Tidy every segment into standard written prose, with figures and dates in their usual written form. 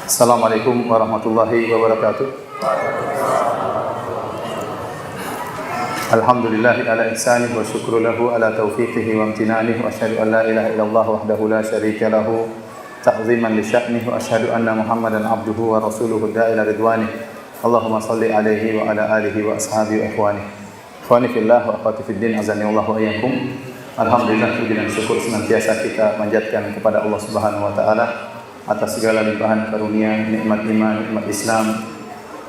Assalamualaikum warahmatullahi wabarakatuh. Alhamdulillahi ala ihsanih wa syukru lahu ala taufiqihi wa amtinanih wa asyhadu an la ilaha illallah wahdahu la syarika lahu ta'ziman li sya'nih wa asyhadu anna Muhammadan abduhu wa rasuluhu da'ila ridwanih. Allahumma salli alaihi wa ala alihi wa ashabihi wa ikhwani. Ikhwani fillah wa akhwati fid din, azani Allah wa iyyakum. Alhamdulillah, puji dan syukur senantiasa kita manjatkan kepada Allah Subhanahu wa taala atas segala limpahan karunia, nikmat iman, nikmat Islam,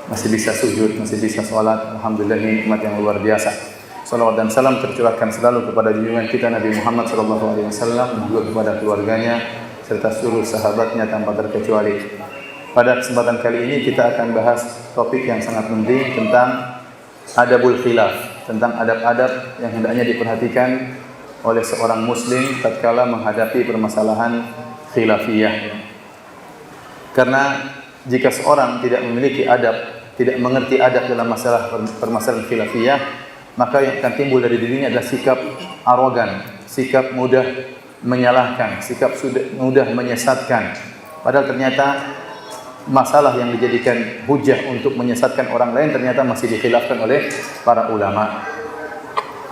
masih bisa sujud, masih bisa sholat. Alhamdulillah, ini nikmat yang luar biasa. Salawat dan salam tercurahkan selalu kepada junjungan kita Nabi Muhammad SAW, juga kepada keluarganya serta seluruh sahabatnya tanpa terkecuali. Pada kesempatan kali ini kita akan bahas topik yang sangat penting tentang adabul khilaf, tentang adab-adab yang hendaknya diperhatikan oleh seorang muslim tatkala menghadapi permasalahan khilafiyah. Karena jika seorang tidak memiliki adab, tidak mengerti adab dalam masalah permasalahan khilafiyah, maka yang akan timbul dari dirinya adalah sikap arogan, sikap mudah menyalahkan, sikap mudah menyesatkan. Padahal ternyata masalah yang dijadikan hujah untuk menyesatkan orang lain ternyata masih dikhilafkan oleh para ulama.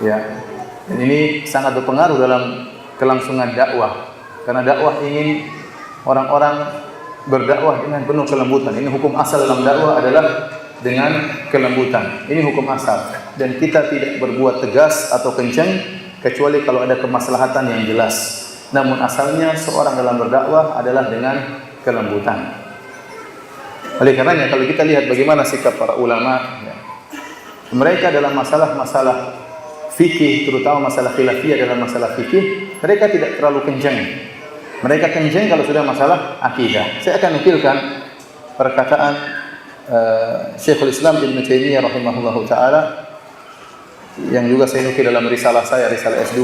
Ya. Dan ini sangat berpengaruh dalam kelangsungan dakwah. Karena dakwah ingin orang-orang berdakwah dengan penuh kelembutan. Ini hukum asal dalam dakwah adalah dengan kelembutan. Ini hukum asal. Dan kita tidak berbuat tegas atau kencang kecuali kalau ada kemaslahatan yang jelas. Namun asalnya seorang dalam berdakwah adalah dengan kelembutan. Oleh karenanya kalau kita lihat bagaimana sikap para ulama, ya, mereka dalam masalah-masalah fikih, terutama masalah khilafiyah, dalam masalah fikih mereka tidak terlalu kencang. Mereka kencang kalau sudah masalah akidah. Saya akan nukilkan perkataan Syekhul Islam Ibnu Taimiyah rahimahullahu taala yang juga saya nukil dalam risalah saya, risalah S2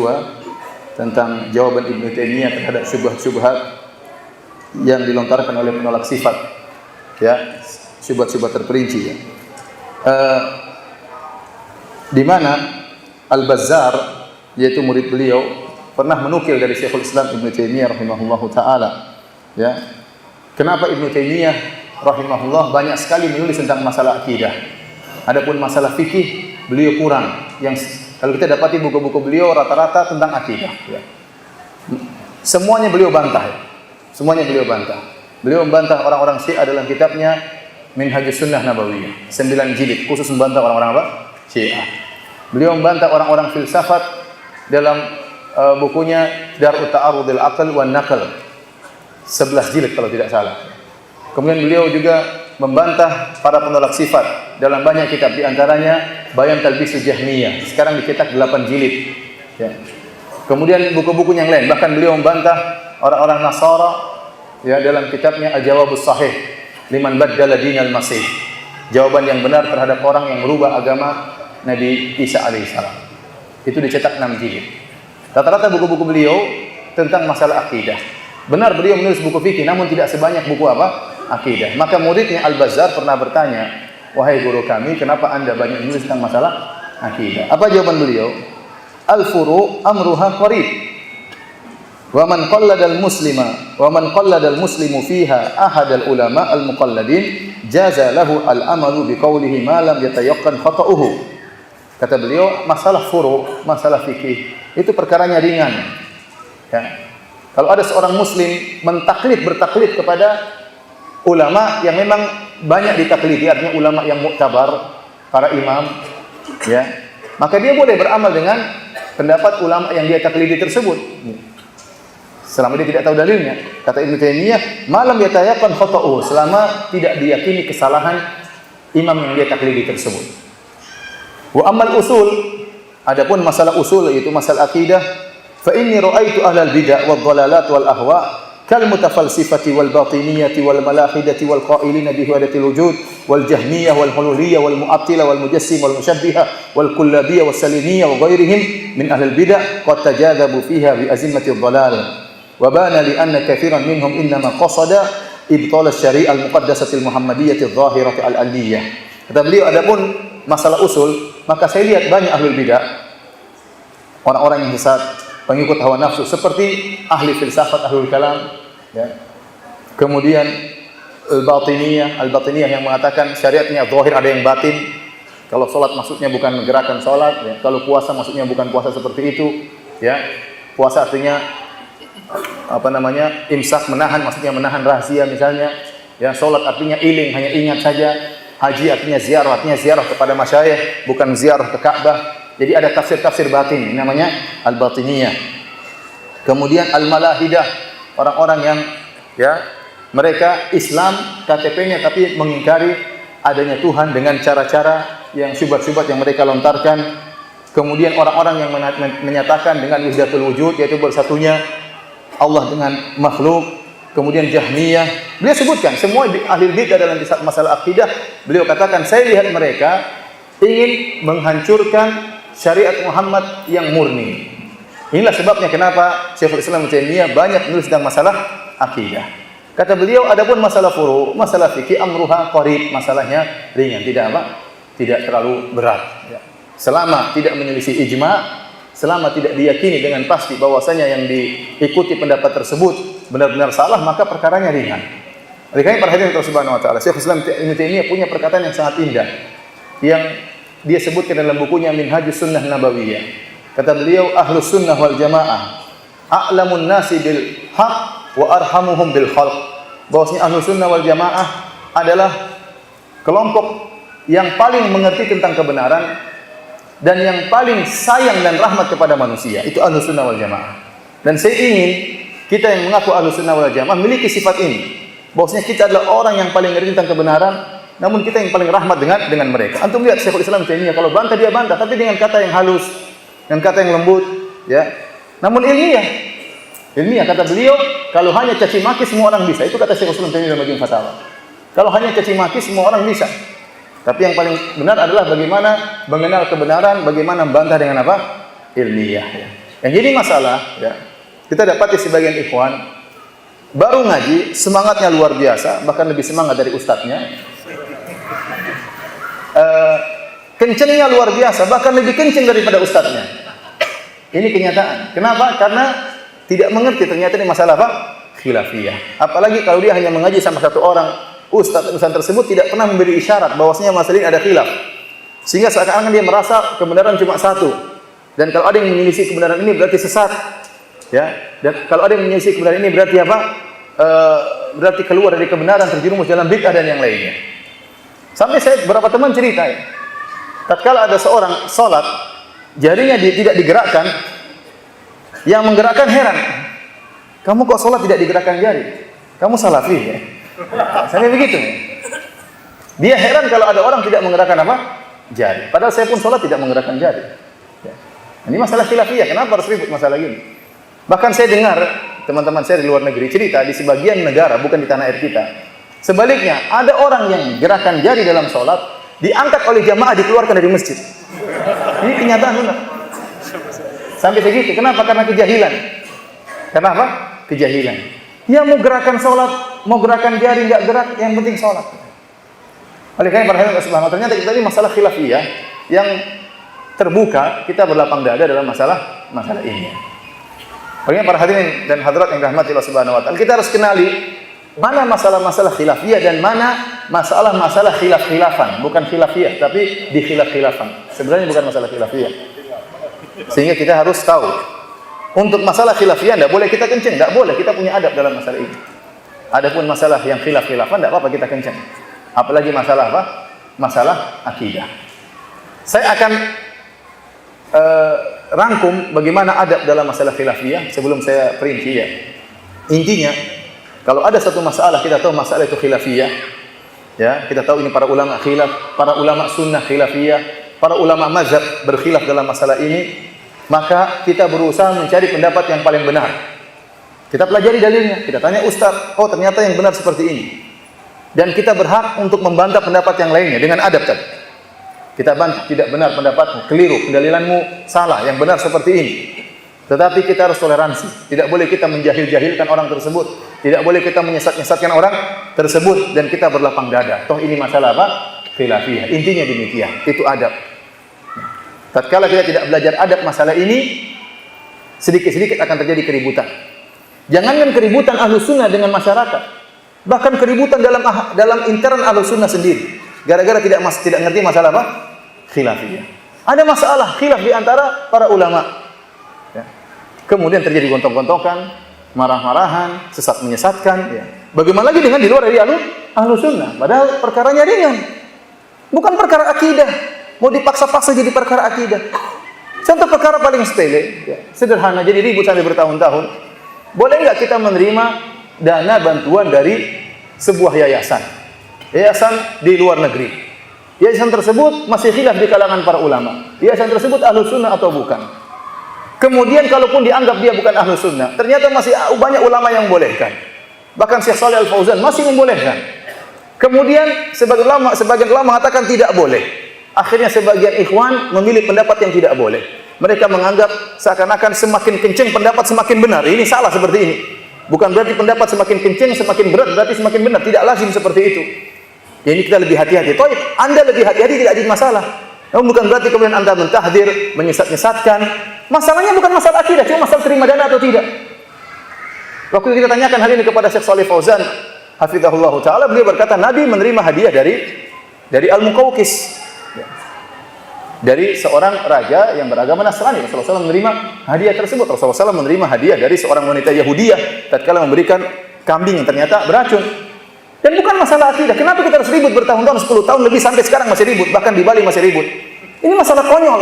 tentang jawaban Ibnu Taimiyah terhadap syubhat-syubhat yang dilontarkan oleh penolak sifat. Ya, syubhat-syubhat terperinci, ya. Di mana Al-Bazzar, yaitu murid beliau, pernah menukil dari Syekhul Islam Ibnu Taimiyah rahimahullahu taala, ya. Kenapa Ibnu Taimiyah rahimahullah banyak sekali menulis tentang masalah akidah. Adapun masalah fikih beliau kurang. Yang kalau kita dapati buku-buku beliau rata-rata tentang akidah, ya. Semuanya beliau bantah. Ya. Semuanya beliau bantah. Beliau membantah orang-orang Syiah dalam kitabnya Minhajus Sunnah Nabawiyah, 9 jilid khusus membantah orang-orang apa? Syiah. Beliau membantah orang-orang filsafat dalam bukunya Dar'ut Ta'arudil Aql wan Naql, 11 jilid kalau tidak salah. Kemudian beliau juga membantah para penolak sifat dalam banyak kitab, di antaranya Bayan Talbisul Jahmiyah, sekarang dicetak 8 jilid, ya. Kemudian buku-buku yang lain, bahkan beliau membantah orang-orang Nasara, ya, dalam kitabnya Al-Jawabus Sahih liman baddala dinal Masih, jawaban yang benar terhadap orang yang merubah agama Nabi Isa alaihissalam. Itu dicetak 6 jilid. Rata-rata buku-buku beliau tentang masalah akidah. Benar beliau menulis buku fikih, namun tidak sebanyak buku apa? Akidah. Maka muridnya Al-Bazzar pernah bertanya, "Wahai guru kami, kenapa Anda banyak menulis tentang masalah akidah?" Apa jawaban beliau? "Al-furu' amruha qarib. Wa man qallada al-muslima wa man qallada al-muslimu fiha ahad al-ulama al-muqalladin jaza lahu al-amalu biqaulihi ma lam yatayaqqan khata'uhu." Kata beliau, masalah furu', masalah fikih itu perkaranya ringan. Ya. Kalau ada seorang muslim bertaklid kepada ulama yang memang banyak ditaklidi, artinya ulama yang muktabar, para imam, ya, maka dia boleh beramal dengan pendapat ulama yang dia taklidi tersebut. Selama dia tidak tahu dalilnya. Kata Ibnu Taimiyah, malam yatayaqqan khata'uhu, selama tidak diyakini kesalahan imam yang dia taklidi tersebut. Wa amal usul, adapun masalah usul yaitu masalah akidah, fa inni ra'aitu ahlal bid'ah wad dhalalat wal ahwa kal mutafalsifati wal batiniyati wal malahidati wal qailina bi wahdatil wujud wal jahmiyah wal hululiyah wal mu'attilah wal mujassim wal musyabbihah wal kullabiyah was salimiyah wa ghairihim min ahlil bid'ah qad tajadabu fiha bi azimati dhalal wa bana li anna katsiran minhum innama qasada ibtal asy-syari'ah al-muqaddasatil muhammadiyyah adh-dhahirah al-aliyah. Kata beliau, adapun masalah usul, maka saya lihat banyak ahlul bidah, orang-orang yang sesat, pengikut hawa nafsu, seperti ahli filsafat, ahlul kalam, ya. Kemudian Al-Batiniyah yang mengatakan syariatnya zahir, ada yang batin. Kalau salat maksudnya bukan gerakan salat, ya. Kalau puasa maksudnya bukan puasa seperti itu, ya. Puasa artinya imsak, menahan, maksudnya menahan rahasia misalnya. Ya, salat artinya iling, hanya ingat saja. Haji artinya ziarah kepada masyayikh, bukan ziarah ke Ka'bah. Jadi ada tafsir-tafsir batin, ini namanya Al-Batiniyah. Kemudian Al-Malahidah, orang-orang yang mereka Islam KTP-nya tapi mengingkari adanya Tuhan dengan cara-cara yang syubhat-syubhat yang mereka lontarkan. Kemudian orang-orang yang menyatakan dengan wahdatul wujud, yaitu bersatunya Allah dengan makhluk. Kemudian Jahmiyah, beliau sebutkan semua ahli bidah dalam masalah akidah. Beliau katakan, saya lihat mereka ingin menghancurkan syariat Muhammad yang murni. Inilah sebabnya kenapa Syekhul Islam Ibnu Taimiyah banyak menulis tentang masalah akidah. Kata beliau, adapun masalah furu', masalah fikih, amruha qarib, masalahnya ringan, tidak terlalu berat. Selama tidak menyelisih ijma', selama tidak diyakini dengan pasti bahwasanya yang diikuti pendapat tersebut benar-benar salah, maka perkaranya ringan. Oleh karena perhatian Allah Subhanahu wa taala, Syekhul Islam Ibnu Taimiyah punya perkataan yang sangat indah yang dia sebutkan dalam bukunya Minhajus Sunnah Nabawiyah. Kata beliau, Ahlus Sunnah wal Jamaah a'lamun nasi bil haq wa arhamuhum bil khalq. Bahwasanya Ahlus Sunnah wal Jamaah adalah kelompok yang paling mengerti tentang kebenaran dan yang paling sayang dan rahmat kepada manusia. Itu Ahlus Sunnah wal Jamaah. Dan saya ingin kita yang mengaku Ahlus Sunnah wal Jamaah memiliki sifat ini. Bahwasanya kita adalah orang yang paling mengerti tentang kebenaran, namun kita yang paling rahmat dengan mereka. Antum lihat Syekhul Islam Taimiyah, kalau bantah dia bantah tapi dengan kata yang halus, dengan kata yang lembut, ya. Namun ilmiah kata beliau, kalau hanya caci maki semua orang bisa. Itu kata Syekhul Islam Taimiyah dalam Majmu' Fatawa. Kalau hanya caci maki semua orang bisa. Tapi yang paling benar adalah bagaimana mengenal kebenaran, bagaimana membantah dengan apa? Ilmiah, ya. Yang jadi masalah, ya. Kita dapati sebagian ikhwan baru ngaji, semangatnya luar biasa, bahkan lebih semangat dari ustadznya. Kencengnya luar biasa, bahkan lebih kenceng daripada ustadznya. Ini kenyataan. Kenapa? Karena tidak mengerti ternyata ini masalah apa? Khilafiyah. Apalagi kalau dia hanya mengaji sama satu orang, ustadz tersebut tidak pernah memberi isyarat bahwasanya masalah ini ada khilaf. Sehingga seakan-akan dia merasa kebenaran cuma satu. Dan kalau ada yang menyelisih kebenaran ini berarti sesat. Ya, dan kalau ada yang menyelisih kebenaran ini berarti apa? Berarti keluar dari kebenaran, terjerumus dalam bid'ah dan yang lainnya. Sampai saya beberapa teman cerita, ya. Tatkala ada seorang salat, jarinya tidak digerakkan, yang menggerakkan heran. Kamu kok salat tidak digerakkan jari? Kamu salafi, ya? Sampai begitu. Dia heran kalau ada orang tidak menggerakkan apa? Jari. Padahal saya pun salat tidak menggerakkan jari. Ya. Ini masalah khilafiyah. Kenapa harus ribut masalah ini? Bahkan saya dengar teman-teman saya di luar negeri cerita di sebagian negara, bukan di tanah air kita. Sebaliknya, ada orang yang gerakan jari dalam sholat diangkat oleh jamaah, dikeluarkan dari masjid. Ini kenyataan benar. Sampai segitu. Kenapa? Karena kejahilan. Kenapa? Kejahilan. Dia mau gerakan sholat, mau gerakan jari, nggak gerak, yang penting sholat. Oleh karena perhatian Allah Subhanahu wa taala, ternyata kita ini masalah khilafiyah yang terbuka, kita berlapang dada dalam masalah ini. Oleh para hadirin dan hadirat yang dirahmati Allah Subhanahu wa taala, kita harus kenali mana masalah-masalah khilafiyah dan mana masalah-masalah khilaf-khilafan. Bukan khilafiyah, tapi di khilaf-khilafan. Sebenarnya bukan masalah khilafiyah. Sehingga kita harus tahu. Untuk masalah khilafiyah tidak boleh kita kenceng, tidak boleh, kita punya adab dalam masalah ini. Adapun masalah yang khilaf-khilafan tidak apa-apa kita kenceng. Apalagi masalah apa? Masalah akidah. Saya akan rangkum bagaimana adab dalam masalah khilafiyah sebelum saya perinci, ya. Intinya, kalau ada satu masalah kita tahu masalah itu khilafiyah, ya, kita tahu ini para ulama khilaf, para ulama sunnah khilafiyah, para ulama mazhab berkhilaf dalam masalah ini, maka kita berusaha mencari pendapat yang paling benar. Kita pelajari dalilnya, kita tanya ustaz, oh ternyata yang benar seperti ini. Dan kita berhak untuk membantah pendapat yang lainnya dengan adab tadi. Kita bantah, tidak benar pendapatmu, keliru, pendalilanmu salah, yang benar seperti ini. Tetapi kita harus toleransi. Tidak boleh kita menjahil-jahilkan orang tersebut. Tidak boleh kita menyesat-nyesatkan orang tersebut. Dan kita berlapang dada. Toh ini masalah apa? Khilafiyah. Intinya demikian. Itu adab. Tatkala kita tidak belajar adab masalah ini, sedikit-sedikit akan terjadi keributan. Jangankan keributan Ahlus Sunnah dengan masyarakat. Bahkan keributan dalam intern Ahlussunnah sendiri. Gara-gara tidak ngerti masalah apa? Khilafiyah. Ada masalah khilaf di antara para ulama. Ya. Kemudian terjadi gontok-gontokan, marah-marahan, sesat menyesatkan. Ya. Bagaimana lagi dengan di luar dari Ahlussunnah? Padahal perkaranya ringan. Bukan perkara akidah. Mau dipaksa-paksa jadi perkara akidah. Contoh perkara paling sepele, ya, sederhana, jadi ribut sampai bertahun-tahun. Boleh nggak kita menerima dana bantuan dari sebuah yayasan di luar negeri? Yayasan tersebut masih khilaf di kalangan para ulama. Yayasan tersebut Ahlussunnah atau bukan? Kemudian kalaupun dianggap dia bukan Ahlussunnah, ternyata masih banyak ulama yang membolehkan. Bahkan Syekh Shalih Al-Fauzan masih membolehkan. Kemudian sebagian ulama mengatakan tidak boleh. Akhirnya sebagian ikhwan memilih pendapat yang tidak boleh. Mereka menganggap seakan-akan semakin kenceng pendapat semakin benar. Ini salah seperti ini. Bukan berarti pendapat semakin kenceng semakin berat berarti semakin benar. Tidak lazim seperti itu. Ya, ini kita lebih hati-hati. Toib, Anda lebih hati-hati tidak ada masalah. Namun bukan berarti kemudian Anda mentahdir, menyesat-nyesatkan. Masalahnya bukan masalah akidah, cuma masalah terima dana atau tidak. Waktu kita tanyakan hal ini kepada Syekh Shalih Fauzan, hafizahullah taala, beliau berkata Nabi menerima hadiah dari Al-Muqawqis. Dari seorang raja yang beragama Nasrani. Rasulullah SAW menerima hadiah tersebut. Rasulullah SAW menerima hadiah dari seorang wanita Yahudiyah tatkala memberikan kambing yang ternyata beracun. Dan bukan masalah akidah. Kenapa kita harus ribut bertahun-tahun, 10 tahun lebih sampai sekarang masih ribut, bahkan di Bali masih ribut. Ini masalah konyol.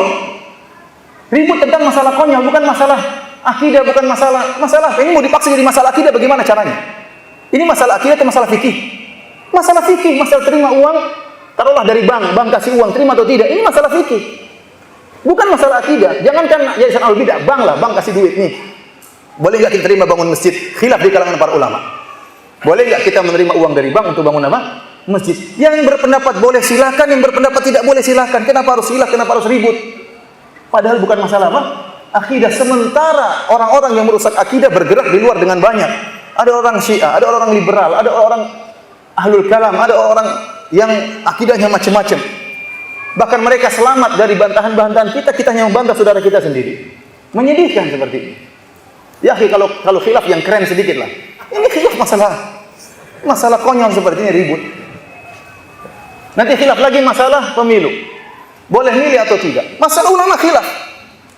Ribut tentang masalah konyol, bukan masalah akidah, bukan masalah. Ini mau dipaksa jadi masalah akidah, bagaimana caranya? Ini masalah akidah atau masalah fikih? Masalah fikih, masalah terima uang. Taruhlah dari bank kasih uang, terima atau tidak. Ini masalah fikih. Bukan masalah akidah. Jangankan yayasan Al-Bidah, bank kasih duit nih. Boleh enggak kita terima bangun masjid? Khilaf di kalangan para ulama. Boleh enggak kita menerima uang dari bank untuk bangun apa? Masjid. Yang berpendapat boleh silakan, yang berpendapat tidak boleh silakan. Kenapa harus khilaf? Kenapa harus ribut? Padahal bukan masalah apa? Akidah. Sementara orang-orang yang merusak akidah bergerak di luar dengan banyak. Ada orang Syiah, ada orang liberal, ada orang Ahlul Kalam, ada orang yang akidahnya macam-macam. Bahkan mereka selamat dari bantahan-bantahan kita hanya membantah saudara kita sendiri. Menyedihkan seperti ini. Ya, kalau khilaf yang keren sedikit lah. Ini khilaf masalah konyol seperti ini ribut. Nanti khilaf lagi masalah pemilu. Boleh milih atau tidak? Masalah ulama khilaf.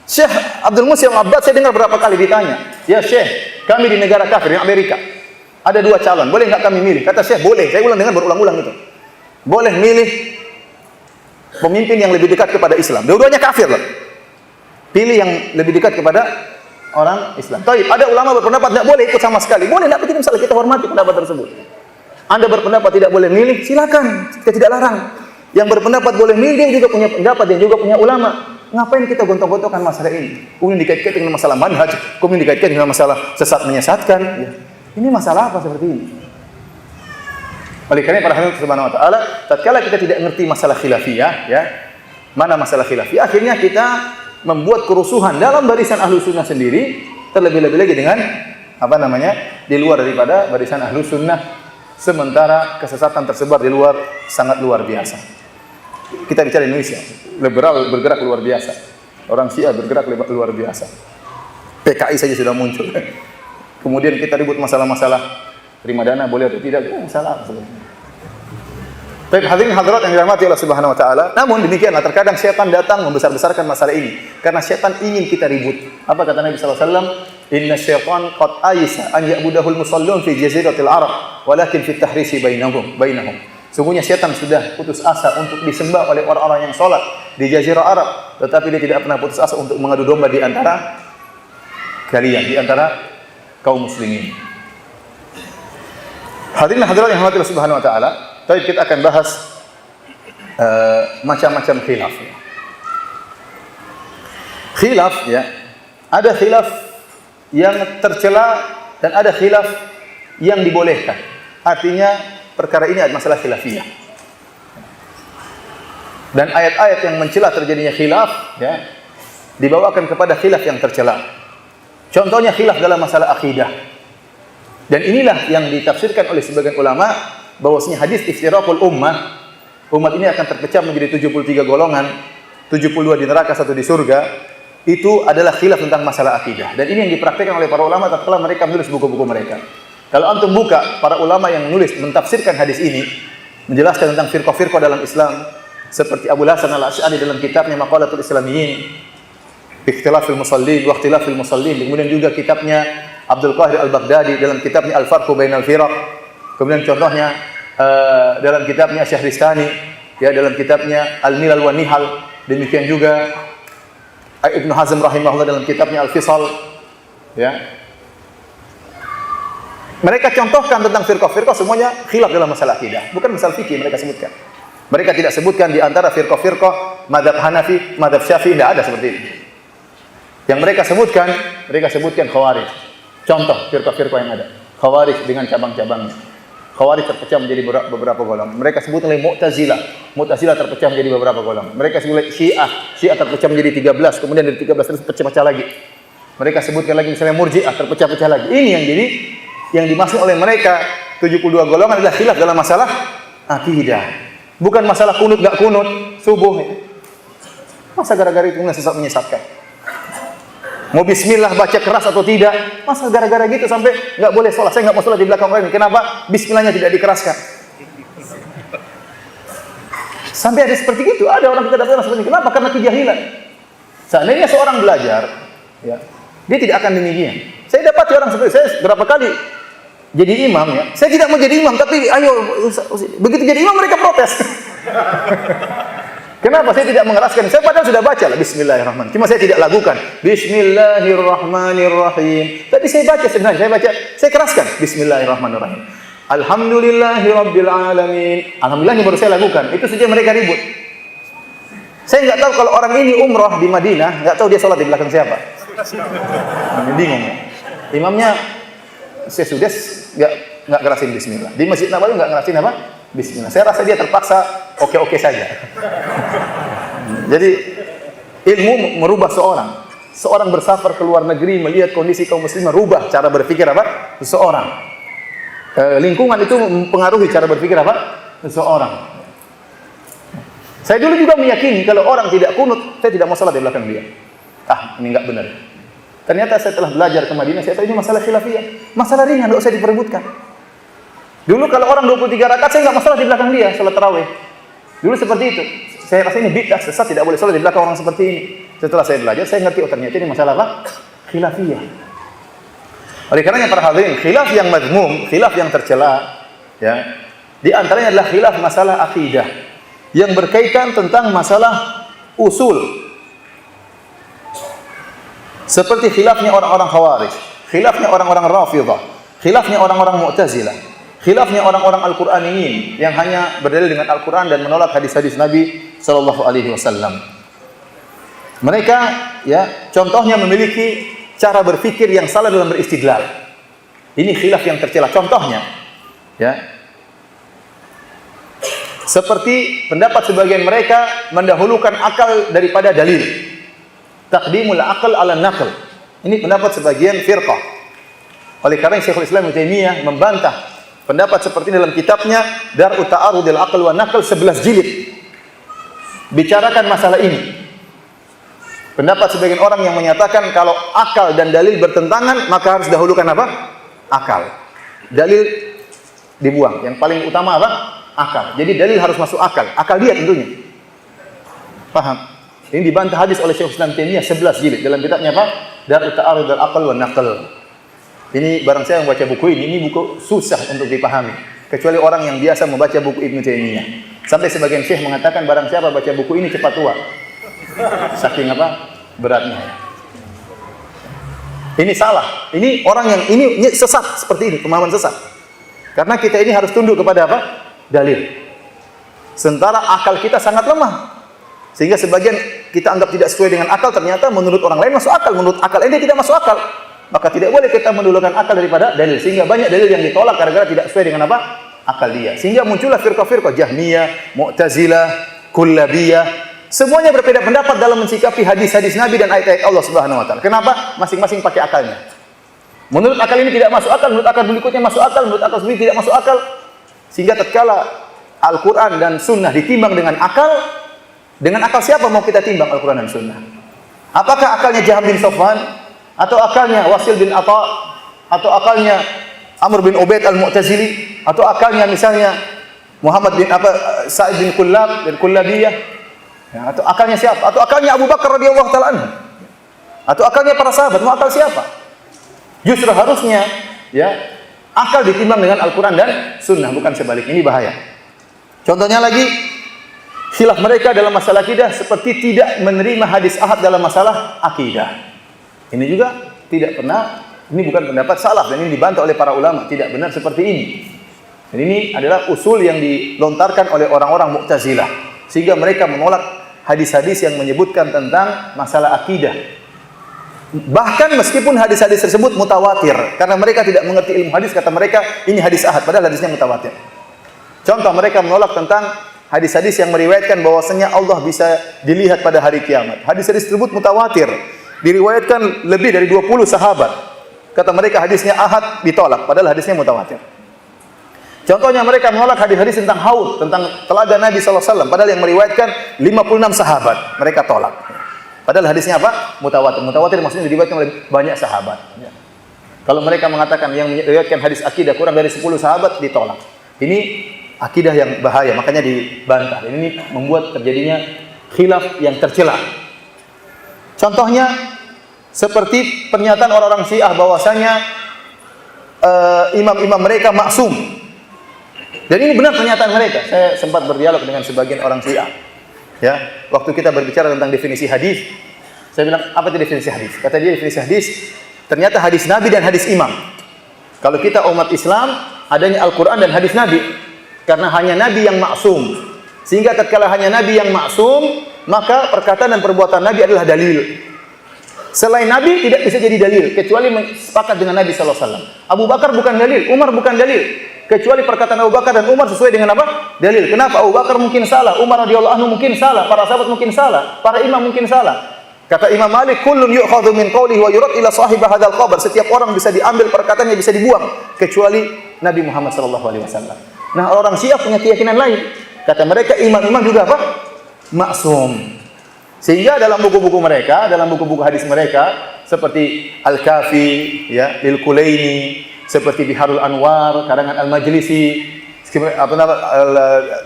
Syekh Abdul Muhsin Al-Abbad saya dengar berapa kali ditanya. Ya Syekh, kami di negara kafir, di Amerika. Ada 2 calon, boleh enggak kami milih? Kata Syekh, boleh. Saya ulang dengar berulang-ulang itu. Boleh milih pemimpin yang lebih dekat kepada Islam. Dua-duanya kafir loh. Pilih yang lebih dekat kepada orang Islam. Taib, ada ulama berpendapat tidak boleh ikut sama sekali. Boleh, tidak begitu misalnya kita hormati pendapat tersebut. Anda berpendapat tidak boleh milih, silakan. Kita tidak larang. Yang berpendapat boleh milih, dia juga punya pendapat, dia juga punya ulama. Ngapain kita gontok-gontokan masalah ini? Kemudian dikait-kaitkan dengan masalah manhaj, kemudian dikait-kaitkan dengan masalah sesat menyesatkan. Ya. Ini masalah apa seperti ini? Oleh karena para hadirin subhanahu wa ta'ala, tatkala kita tidak mengerti masalah khilafiyah, ya, mana masalah khilafiyah, akhirnya kita membuat kerusuhan dalam barisan Ahlussunnah sendiri, terlebih-lebih lagi dengan di luar daripada barisan Ahlussunnah, sementara kesesatan tersebar di luar sangat luar biasa. Kita bicara Indonesia, liberal bergerak luar biasa, orang Syiah bergerak luar biasa, PKI saja sudah muncul. Kemudian kita ribut masalah-masalah terima dana boleh atau tidak, masalah sebetulnya. Baik hadirin hadirat yang dirahmati Allah Subhanahu wa taala. Namun demikianlah terkadang syaitan datang membesar-besarkan masalah ini karena syaitan ingin kita ribut. Apa kata Nabi sallallahu alaihi wasallam? Inna syaitan qad aisa an ya'budahul musallun fi jaziratil arab walakin fi tahrisi bainahum. Sungguhnya syaitan sudah putus asa untuk disembah oleh orang-orang yang salat di jazirah Arab, tetapi dia tidak pernah putus asa untuk mengadu domba di antara kalian, di antara kaum muslimin. Hadirin hadirat yang dirahmati Allah Subhanahu wa taala, tadi kita akan bahas macam-macam khilaf. Khilaf ya, ada khilaf yang tercela dan ada khilaf yang dibolehkan. Artinya perkara ini adalah masalah khilafiyah. Dan ayat-ayat yang mencela terjadinya khilaf ya, dibawakan kepada khilaf yang tercela. Contohnya khilaf dalam masalah akidah. Dan inilah yang ditafsirkan oleh sebagian ulama bahwasanya hadis iftiraqul ummah, umat ini akan terpecah menjadi 73 golongan, 72 di neraka, 1 di surga. Itu adalah khilaf tentang masalah akidah. Dan ini yang dipraktikkan oleh para ulama tatkala mereka menulis buku-buku mereka. Kalau antum buka para ulama yang menulis mentafsirkan hadis ini, menjelaskan tentang firqah-firqah dalam Islam, seperti Abu Hasan Al-Asy'ari dalam kitabnya Maqalatul Islamiyyin, Ikhtilafil Musallin wa Ikhtilafil Musallin, kemudian juga kitabnya Abdul Qahir Al-Baghdadi dalam kitabnya Al-Farqu Bainal Firaq, kemudian contohnya dalam kitabnya Syahristani, ya, dalam kitabnya Al-Milal wa Nihal, demikian juga Ibnu Hazm rahimahullah dalam kitabnya Al-Fisal, ya. Mereka contohkan tentang firqah-firqah semuanya khilaf dalam masalah akidah, bukan masalah fikih mereka sebutkan. Mereka tidak sebutkan di antara firqah-firqah mazhab Hanafi, mazhab Syafi'i, tidak ada seperti itu. Yang mereka sebutkan Khawarij. Contoh firqah-firqah yang ada. Khawarij dengan cabang-cabangnya. Khawarij terpecah menjadi beberapa golongan. Mereka sebut oleh Mu'tazilah. Mu'tazilah terpecah menjadi beberapa golongan. Mereka sebut oleh Syiah. Syiah terpecah menjadi 13, kemudian dari 13 terus pecah-pecah lagi. Mereka sebutkan lagi misalnya Murji'ah, terpecah-pecah lagi. Ini yang dimaksud oleh mereka 72 golongan adalah khilaf dalam masalah akidah. Bukan masalah kunut enggak kunut subuh. Masa gara-gara itu menyesatkan? Mau bismillah baca keras atau tidak? Masa gara-gara gitu sampai enggak boleh sholat? Saya enggak mau sholat di belakang orang ini. Kenapa? Bismillahnya tidak dikeraskan. Sampai ada seperti itu. Ada orang kita dapat seperti itu. Kenapa? Karena kejahilan. Seandainya seorang belajar, ya, dia tidak akan demikian. Saya dapati orang seperti saya berapa kali jadi imam, ya. Saya tidak mau jadi imam, tapi ayo begitu jadi imam mereka protes. Kenapa saya tidak mengeraskan? Saya padahal sudah baca lah Bismillahirrahmanirrahim. Cuma saya tidak lakukan Bismillahirrahmanirrahim. Tapi saya baca sebenarnya, saya keraskan Bismillahirrahmanirrahim. Alhamdulillahirabbil alamin. Alhamdulillahnya baru saya lakukan. Itu saja mereka ribut. Saya enggak tahu kalau orang ini umrah di Madinah, enggak tahu dia sholat di belakang siapa. Bingung. Imamnya saya sudah enggak ngerasin bismillah. Di Masjid Nabawi enggak ngerasin apa? Bismillah. Saya rasa dia terpaksa oke-oke saja. Jadi ilmu merubah seorang. Seorang bersafar ke luar negeri melihat kondisi kaum muslimin, merubah cara berpikir apa? Seseorang. Lingkungan itu mempengaruhi cara berpikir apa? Seseorang. Saya dulu juga meyakini kalau orang tidak kunut, saya tidak mau salat di belakang dia. Ini enggak benar. Ternyata saya telah belajar ke Madinah, saya tahu ini masalah khilafiyah. Masalah ringan, enggak usah diperebutkan. Dulu kalau orang 23 rakaat, saya enggak masalah di belakang dia, salat tarawih. Dulu seperti itu. Saya rasa ini bid'ah, sesat, tidak boleh salat di belakang orang seperti ini. Setelah saya belajar, saya ngerti, ternyata ini masalah apa? Khilafiyah. Oleh karenanya para hadirin, khilaf yang madmum, khilaf yang tercela, ya, di antaranya adalah khilaf masalah akidah yang berkaitan tentang masalah usul. Seperti khilafnya orang-orang Khawarij, khilafnya orang-orang Rafidhah, khilafnya orang-orang Mu'tazilah, khilafnya orang-orang Al-Qur'aniyin yang hanya berdalil dengan Al-Qur'an dan menolak hadis-hadis Nabi sallallahu alaihi wasallam. Mereka, ya, contohnya memiliki cara berpikir yang salah dalam beristidlal. Ini khilaf yang tercela. Contohnya, ya, seperti pendapat sebagian mereka mendahulukan akal daripada dalil. Taqdimul aql ala naql. Ini pendapat sebagian firqah. Oleh karena Syekhul Islam Ibnu Taimiyah membantah pendapat seperti ini dalam kitabnya Dar'u Ta'arudil Aql wa Naql 11 jilid. Bicarakan masalah ini. Pendapat sebagian orang yang menyatakan kalau akal dan dalil bertentangan, maka harus dahulukan apa? Akal. Dalil dibuang. Yang paling utama apa? Akal. Jadi dalil harus masuk akal. Akal dia tentunya. Paham? Ini dibantah hadis oleh Syekhul Islam Taimiyah 11 jilid dalam kitabnya apa? Dar'u Ta'arudil Aql wa Naql. Ini barang saya yang baca buku ini buku susah untuk dipahami. Kecuali orang yang biasa membaca buku Ibnu Taimiyah. Sampai sebagian syekh mengatakan barang siapa baca buku ini cepat tua. Saking apa? Beratnya. Ini salah. Ini orang yang ini sesat seperti ini, pemahaman sesat. Karena kita ini harus tunduk kepada apa? Dalil. Sementara akal kita sangat lemah. Sehingga sebagian kita anggap tidak sesuai dengan akal, ternyata menurut orang lain masuk akal, menurut akal ini tidak masuk akal. Maka tidak boleh kita mendahulukan akal daripada dalil. Sehingga banyak dalil yang ditolak gara-gara tidak sesuai dengan apa? Akal dia. Sehingga muncullah firqah-firqah Jahmiyah, Mu'tazilah, Kullabiyah. Semuanya berbeda pendapat dalam mensikapi hadis-hadis Nabi dan ayat-ayat Allah Subhanahu wa taala. Kenapa? Masing-masing pakai akalnya. Menurut akal ini tidak masuk akal, menurut akal berikutnya masuk akal, menurut akal sendiri tidak masuk akal. Sehingga tatkala Al-Qur'an dan Sunnah ditimbang dengan akal siapa mau kita timbang Al-Qur'an dan Sunnah? Apakah akalnya Jaham bin Safwan? Atau akalnya Wasil bin Atha? Atau akalnya Amr bin Ubaid al-Mu'tazili, atau akalnya misalnya Muhammad bin Sa'id bin Kullab dan Kullabiyah, ya, atau akalnya siapa? Atau akalnya Abu Bakar radhiyallahu taala anhu, atau akalnya para sahabat? Mau akal siapa? Justru harusnya ya akal ditimbang dengan Al-Quran dan Sunnah, bukan sebaliknya. Ini bahaya. Contohnya lagi, khilaf mereka dalam masalah akidah seperti tidak menerima hadis ahad dalam masalah akidah. Ini juga tidak pernah, ini bukan pendapat salaf dan ini dibantah oleh para ulama, tidak benar seperti ini. Dan ini adalah usul yang dilontarkan oleh orang-orang Mu'tazilah, sehingga mereka menolak hadis-hadis yang menyebutkan tentang masalah akidah. Bahkan meskipun hadis-hadis tersebut mutawatir, karena mereka tidak mengerti ilmu hadis, kata mereka ini hadis ahad, padahal hadisnya mutawatir. Contoh, mereka menolak tentang hadis-hadis yang meriwayatkan bahwasanya Allah bisa dilihat pada hari kiamat. Hadis-hadis tersebut mutawatir, diriwayatkan lebih dari 20 sahabat. Kata mereka hadisnya ahad, ditolak, padahal hadisnya mutawatir. Contohnya, mereka menolak hadis-hadis tentang haud, tentang telaga Nabi SAW, padahal yang meriwayatkan 56 sahabat, mereka tolak. Padahal hadisnya apa? Mutawatir. Mutawatir maksudnya diriwayatkan oleh banyak sahabat. Ya. Kalau mereka mengatakan yang meriwayatkan hadis akidah kurang dari 10 sahabat, ditolak. Ini akidah yang bahaya, makanya dibantah. Ini membuat terjadinya khilaf yang tercela. Contohnya seperti pernyataan orang-orang Syiah bahwasanya imam-imam mereka maksum. Dan ini benar pernyataan mereka. Saya sempat berdialog dengan sebagian orang Syiah. Ya, waktu kita berbicara tentang definisi hadis, saya bilang, apa itu definisi hadis? Kata dia, definisi hadis ternyata hadis Nabi dan hadis imam. Kalau kita umat Islam, adanya Al-Quran dan hadis Nabi, karena hanya Nabi yang maksum. Sehingga tatkala hanya Nabi yang maksum, maka perkataan dan perbuatan Nabi adalah dalil. Selain Nabi tidak bisa jadi dalil, kecuali sepakat dengan Nabi SAW. Abu Bakar bukan dalil, Umar bukan dalil, kecuali perkataan Abu Bakar dan Umar sesuai dengan apa? Dalil. Kenapa? Abu Bakar mungkin salah, Umar radhiyallahu anhu mungkin salah, para sahabat mungkin salah, para imam mungkin salah. Kata Imam Malik, kullun yu'khadhu min qawlihi wa yurad ila sahib hadzal qabr. Setiap orang bisa diambil perkataannya, bisa dibuang, kecuali Nabi Muhammad SAW. Nah, orang Syiah punya keyakinan lain. Kata mereka, imam-imam juga apa? Maksum. Sehingga dalam buku-buku mereka, dalam buku-buku hadis mereka, seperti Al-Kafi, ya, Lil-Kulaini, seperti Biharul Anwar, karangan Al-Majlisi,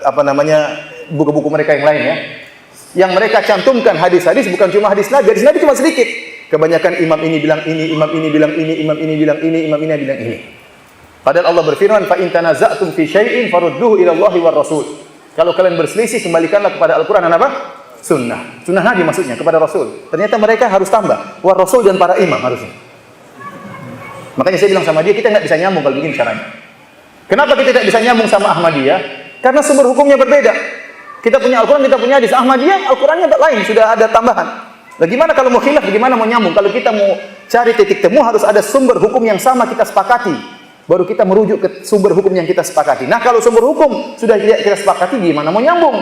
apa namanya, buku-buku mereka yang lain, ya, yang mereka cantumkan hadis-hadis bukan cuma hadis Nabi cuma sedikit. Kebanyakan imam ini bilang ini, imam ini bilang ini, imam ini bilang ini, imam ini bilang ini. Padahal Allah berfirman, fa in tanaza'tum fi syai'in farudduhu ila Allahi war Rasul. Kalau kalian berselisih, kembalikanlah kepada Al-Qur'an dan apa? Sunnah. Sunnah Nabi maksudnya, kepada Rasul. Ternyata mereka harus tambah war Rasul dan para imam harusnya. Makanya saya bilang sama dia, kita nggak bisa nyambung kalau begini caranya. Kenapa kita tidak bisa nyambung sama Ahmadiyah? Karena sumber hukumnya berbeda. Kita punya Al-Quran, kita punya hadis. Ahmadiyah, Al-Qurannya lain, sudah ada tambahan. Bagaimana kalau mau khilaf, bagaimana mau nyambung? Kalau kita mau cari titik temu, harus ada sumber hukum yang sama kita sepakati. Baru kita merujuk ke sumber hukum yang kita sepakati. Nah, kalau sumber hukum sudah tidak kita sepakati, gimana mau nyambung?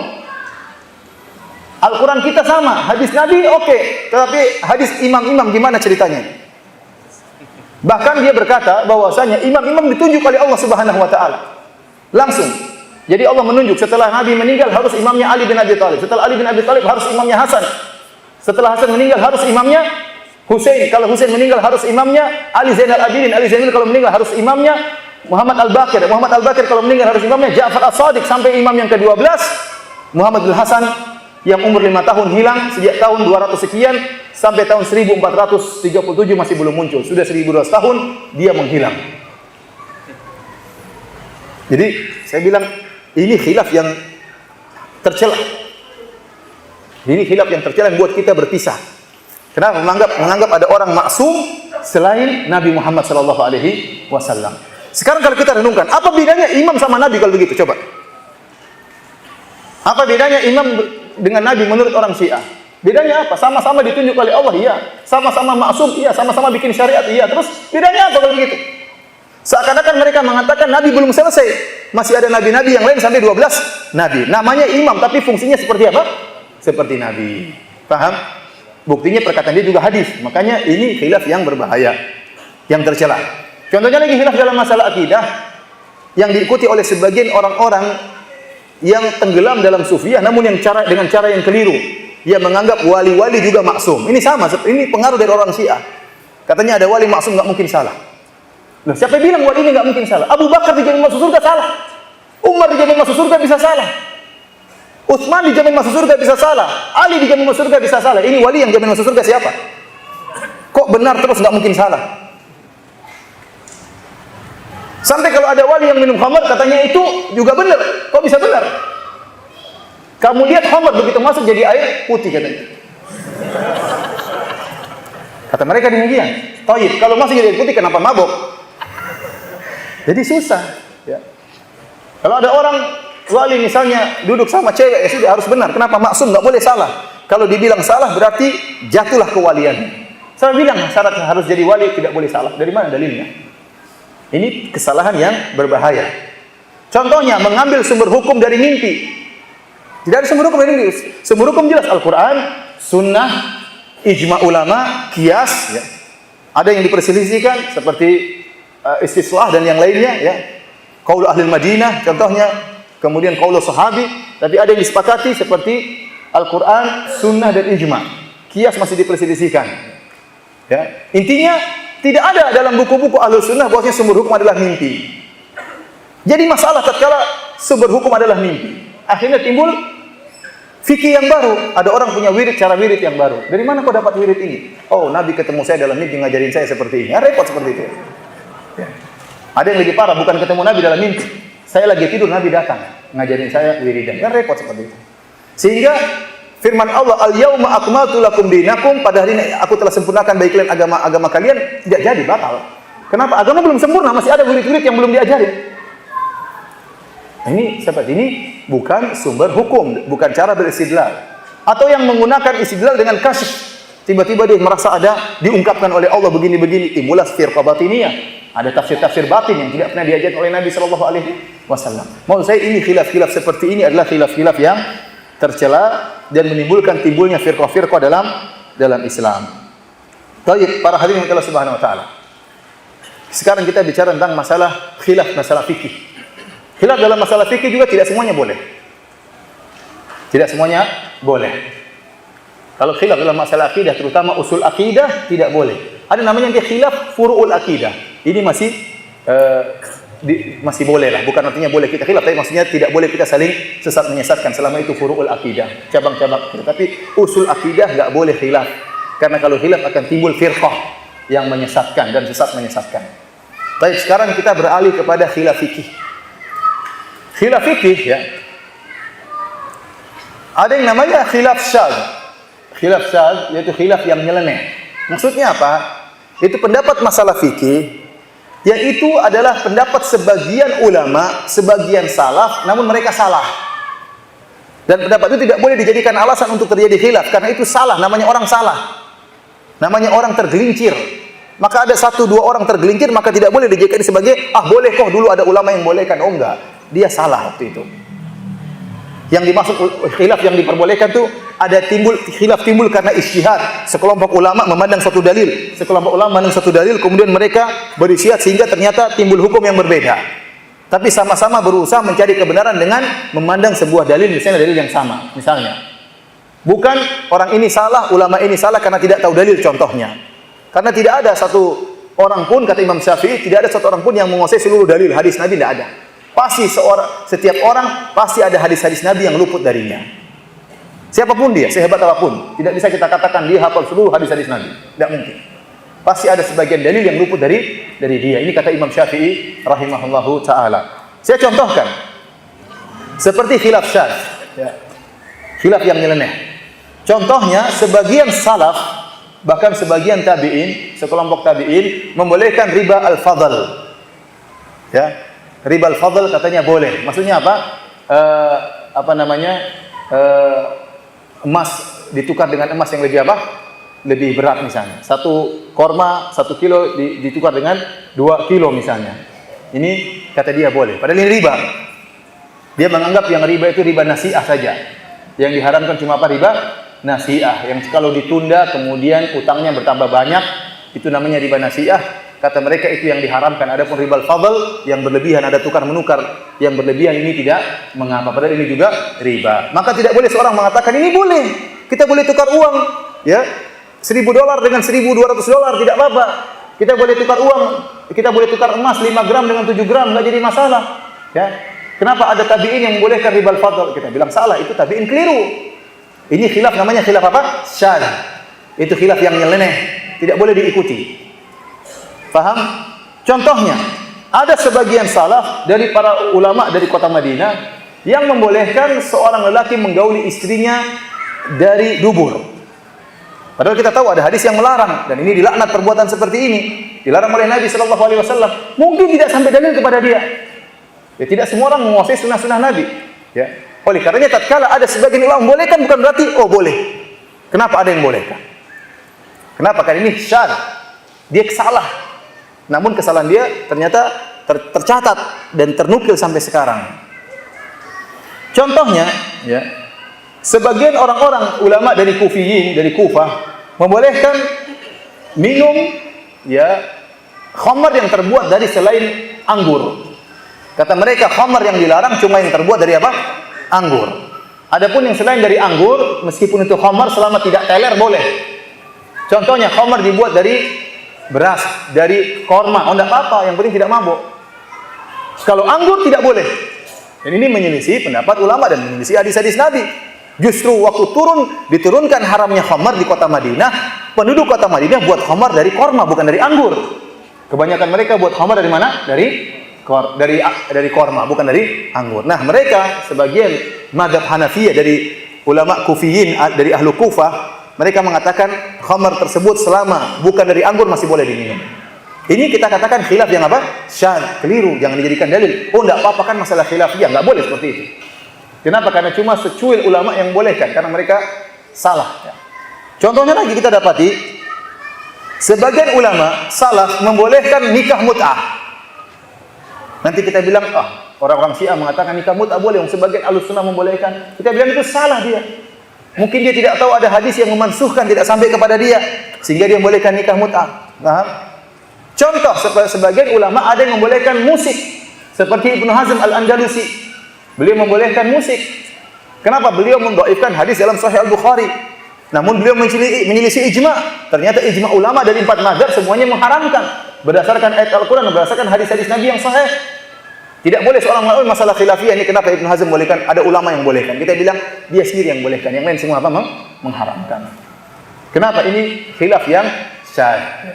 Al-Quran kita sama, hadis Nabi oke, tetapi hadis imam-imam gimana ceritanya? Bahkan dia berkata bahwasanya imam-imam ditunjuk oleh Allah Subhanahu wa taala. Langsung. Jadi Allah menunjuk setelah Nabi meninggal harus imamnya Ali bin Abi Thalib. Setelah Ali bin Abi Thalib harus imamnya Hasan. Setelah Hasan meninggal harus imamnya Husain. Kalau Husain meninggal harus imamnya Ali Zainal Abidin. Ali Zainal kalau meninggal harus imamnya Muhammad Al-Baqir. Muhammad Al-Baqir kalau meninggal harus imamnya Ja'far As-Shadiq, sampai imam yang ke-12 Muhammad Al-Hasan yang umur 5 tahun hilang sejak tahun 200 sekian sampai tahun 1437 masih belum muncul. Sudah 1200 tahun dia menghilang. Jadi saya bilang ini khilaf yang tercela. Ini khilaf yang tercela yang buat kita berpisah. Kenapa? Menganggap ada orang maksum selain Nabi Muhammad SAW. Sekarang kalau kita renungkan, apa bedanya imam sama Nabi kalau begitu? Coba. Apa bedanya imam dengan Nabi menurut orang Syiah? Bedanya apa? Sama-sama ditunjuk oleh Allah, iya. Sama-sama maksum, iya. Sama-sama bikin syariat, iya. Terus bedanya apa kalau begitu? Seakan-akan mereka mengatakan Nabi belum selesai. Masih ada nabi-nabi yang lain sampai 12 nabi. Namanya imam, tapi fungsinya seperti apa? Seperti Nabi. Paham? Buktinya perkataan dia juga hadis. Makanya ini khilaf yang berbahaya, yang tercela. Contohnya lagi khilaf dalam masalah akidah yang diikuti oleh sebagian orang-orang yang tenggelam dalam sufiyah, namun yang dengan cara yang keliru. Dia menganggap wali-wali juga maksum. Ini sama, ini pengaruh dari orang Syiah. Katanya ada wali maksum, nggak mungkin salah. Loh, siapa yang bilang wali ini nggak mungkin salah? Abu Bakar dijamin masuk surga salah. Umar dijamin masuk surga bisa salah. Utsman dijamin masuk surga bisa salah. Ali dijamin masuk surga bisa salah. Ini wali yang jamin masuk surga siapa? Kok benar terus nggak mungkin salah? Sampai kalau ada wali yang minum khamar katanya itu juga benar. Kok bisa benar? Kamu lihat khamar begitu masuk jadi air putih katanya. Kata mereka demikian. Thayyib, kalau masuk jadi air putih kenapa mabuk? Jadi susah, ya. Kalau ada orang wali misalnya duduk sama cewek, ya sudah harus benar. Kenapa? Maksum, nggak boleh salah. Kalau dibilang salah berarti jatuhlah kewalian. Saya bilang syarat harus jadi wali tidak boleh salah. Dari mana dalilnya? Ini kesalahan yang berbahaya. Contohnya mengambil sumber hukum dari mimpi. Tidak ada sumber hukum dari mimpi. Sumber hukum jelas Al-Quran, Sunnah, ijma ulama, kias. Ya. Ada yang diperselisihkan seperti istislah dan yang lainnya. Ya. Qaul ahli Madinah, contohnya. Kemudian qaul sahabi. Tapi ada yang disepakati seperti Al-Quran, Sunnah dan ijma. Kias masih diperselisihkan. Ya. Intinya tidak ada dalam buku-buku Ahlus Sunnah bahwasanya sumber hukum adalah mimpi. Jadi masalah tatkala sumber hukum adalah mimpi. Akhirnya timbul fikih yang baru. Ada orang punya wirid, cara wirid yang baru. Dari mana kau dapat wirid ini? Oh, Nabi ketemu saya dalam mimpi ngajarin saya seperti ini. Ya, repot seperti itu. Ya. Ada yang lebih parah, bukan ketemu Nabi dalam mimpi. Saya lagi tidur, Nabi datang ngajarin saya wiridan. Ya, repot seperti itu. Sehingga firman Allah, al-yauma akmaltu lakum dinakum, pada hari ini aku telah sempurnakan bagi kalian agama kalian, tidak jadi, batal. Kenapa? Agama belum sempurna, masih ada wirid-wirid yang belum diajarin. Ini seperti ini bukan sumber hukum, bukan cara beristidlal. Atau yang menggunakan istidlal dengan kasyf. Tiba-tiba dia merasa ada diungkapkan oleh Allah begini-begini, timbullah firqah batiniyah. Ada tafsir-tafsir batin yang tidak pernah diajarkan oleh Nabi sallallahu alaihi wasallam. Maksud saya ini khilaf-khilaf seperti ini adalah khilaf-khilaf yang tercela dan menimbulkan timbulnya firqah-firqah dalam Islam. Baik, para hadirin Allah Subhanahu wa taala. Sekarang kita bicara tentang masalah khilaf, masalah fikih. Khilaf dalam masalah fikih juga tidak semuanya boleh. Tidak semuanya boleh. Kalau khilaf dalam masalah akidah, terutama usul akidah, tidak boleh. Ada namanya dia khilaf furu'ul akidah. Ini masih boleh lah, bukan artinya boleh kita khilaf, tapi maksudnya tidak boleh kita saling sesat menyesatkan selama itu furu'ul akidah, cabang-cabang akidah. Tapi usul akidah enggak boleh khilaf. Karena kalau khilaf akan timbul firqah yang menyesatkan dan sesat menyesatkan. Baik, sekarang kita beralih kepada khilaf fikih. Khilaf fikih ya. Ada yang namanya khilaf syadz. Khilaf syadz yaitu khilaf yang nyeleneh. Maksudnya apa? Itu pendapat masalah fikih yaitu adalah pendapat sebagian ulama, sebagian salaf, namun mereka salah. Dan pendapat itu tidak boleh dijadikan alasan untuk terjadi khilaf, karena itu salah, namanya orang salah. Namanya orang tergelincir. Maka ada satu dua orang tergelincir, maka tidak boleh dijadikan sebagai, boleh kok dulu ada ulama yang bolehkan. Oh enggak, dia salah waktu itu. Yang dimaksud khilaf yang diperbolehkan itu ada khilaf timbul karena ijtihad. Sekelompok ulama memandang suatu dalil, kemudian mereka beristihad sehingga ternyata timbul hukum yang berbeda. Tapi sama-sama berusaha mencari kebenaran dengan memandang sebuah dalil, misalnya dalil yang sama. Misalnya, bukan orang ini salah, ulama ini salah karena tidak tahu dalil contohnya. Karena tidak ada satu orang pun, kata Imam Syafi'i, tidak ada satu orang pun yang menguasai seluruh dalil hadis Nabi, tidak ada. Pasti setiap orang pasti ada hadis-hadis Nabi yang luput darinya. Siapapun dia, sehebat apapun, tidak bisa kita katakan dia hafal seluruh hadis-hadis Nabi. Tidak mungkin. Pasti ada sebagian dalil yang luput dari dia. Ini kata Imam Syafi'i rahimahullahu taala. Saya contohkan. Seperti khilaf syadz, ya. Khilaf yang nyeleneh. Contohnya sebagian salaf, bahkan sebagian tabi'in, sekelompok tabi'in membolehkan riba al-fadl. Ya. Riba al-fadl katanya boleh. Maksudnya apa? Emas ditukar dengan emas yang lebih apa? Lebih berat misalnya. 1 korma 1 kilo ditukar dengan 2 kilo misalnya. Ini kata dia boleh. Padahal ini riba. Dia menganggap yang riba itu riba nasi'ah saja. Yang diharamkan cuma apa? Riba nasi'ah. Yang kalau ditunda kemudian utangnya bertambah banyak, itu namanya riba nasi'ah. Kata mereka itu yang diharamkan. Adapun riba al-fadl yang berlebihan, ada tukar menukar yang berlebihan, ini tidak mengapa. Padahal ini juga riba. Maka tidak boleh seorang mengatakan ini boleh. Kita boleh tukar uang, ya. $1.000 dengan $1.200 tidak apa-apa. Kita boleh tukar uang, kita boleh tukar emas 5 gram dengan 7 gram, nggak jadi masalah. Ya. Kenapa ada tabi'in yang membolehkan ribal fadl? Kita bilang salah, itu tabi'in keliru. Ini khilaf, namanya khilaf apa? Syadz. Itu khilaf yang nyeleneh, tidak boleh diikuti. Paham? Contohnya, ada sebagian salaf dari para ulama dari kota Madinah yang membolehkan seorang lelaki menggauli istrinya dari dubur. Padahal kita tahu ada hadis yang melarang, dan ini dilaknat perbuatan seperti ini. Dilarang oleh Nabi sallallahu alaihi wasallam. Mungkin tidak sampai dalil kepada dia. Ya, tidak semua orang menguasai sunnah-sunnah Nabi. Ya. Oleh karenanya tatkala ada sebagian ulama membolehkan, bukan berarti oh boleh. Kenapa ada yang bolehkan? Kenapa? Karena ini syadz. Dia salah. Namun kesalahan dia ternyata tercatat dan ternukil sampai sekarang. Contohnya, ya, sebagian orang-orang ulama dari Kufiyin, dari Kufah, membolehkan minum, ya, khamar yang terbuat dari selain anggur. Kata mereka khamar yang dilarang cuma yang terbuat dari apa? Anggur. Adapun yang selain dari anggur, meskipun itu khamar selama tidak teler boleh. Contohnya khamar dibuat dari beras, dari korma, oh tidak apa-apa, yang penting tidak mabuk. Kalau anggur tidak boleh. Dan ini menyelisih pendapat ulama dan menyelisih hadis-hadis Nabi. Justru waktu diturunkan haramnya khamar di kota Madinah, penduduk kota Madinah buat khamar dari korma, bukan dari anggur. Kebanyakan mereka buat khamar dari mana? Dari korma, bukan dari anggur. Nah, mereka sebagian mazhab Hanafiyah dari ulama Kufiyin, dari ahlu Kufah, mereka mengatakan khamar tersebut selama bukan dari anggur masih boleh diminum. Ini kita katakan khilaf yang apa? Syadz, keliru, jangan dijadikan dalil. Oh, enggak apa-apa kan masalah khilafiyah, enggak boleh seperti itu. Kenapa? Karena cuma secuil ulama yang bolehkan, karena mereka salah. Ya. Contohnya lagi kita dapati, sebagian ulama salaf membolehkan nikah mut'ah. Nanti kita bilang, orang-orang Syiah mengatakan nikah mut'ah boleh, yang sebagian Ahlussunnah membolehkan. Kita bilang itu salah dia. Mungkin dia tidak tahu ada hadis yang memansuhkan, tidak sampai kepada dia, sehingga dia membolehkan nikah mut'ah. Paham? Contoh, sebagian ulama ada yang membolehkan musik, seperti Ibnu Hazm Al-Andalusi. Beliau membolehkan musik. Kenapa? Beliau mendhaifkan hadis dalam Sahih Al-Bukhari. Namun beliau menyelisih ijma'. Ternyata ijma' ulama dari 4 mazhab semuanya mengharamkan berdasarkan ayat Al-Quran, berdasarkan hadis-hadis Nabi yang sahih. Tidak boleh seorang melakukan masalah khilafiyah ini. Kenapa Ibnu Hazm bolehkan? Ada ulama yang bolehkan. Kita bilang dia sendiri yang bolehkan. Yang lain semua apa? Mengharamkan. Kenapa? Ini khilaf yang syadz.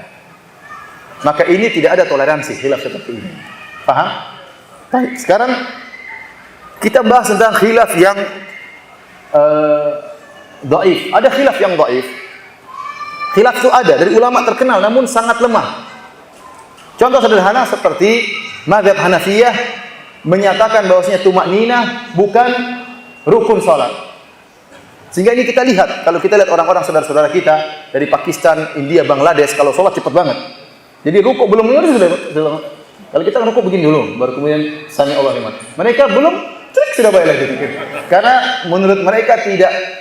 Maka ini tidak ada toleransi khilaf seperti ini. Paham? Baik, sekarang kita bahas tentang khilaf yang dhaif. Ada khilaf yang dhaif. Khilaf itu ada dari ulama terkenal namun sangat lemah. Contoh sederhana seperti mazhab Hanafiyah menyatakan bahwasanya tumakninah bukan rukun salat. Sehingga ini kita lihat, kalau kita lihat orang-orang saudara-saudara kita dari Pakistan, India, Bangladesh, kalau salat cepat banget. Jadi rukuk belum menurut sudah. Kalau kita rukuk begini dulu, baru kemudian sami Allah liman. Mereka belum sudah baik lagi. Karena menurut mereka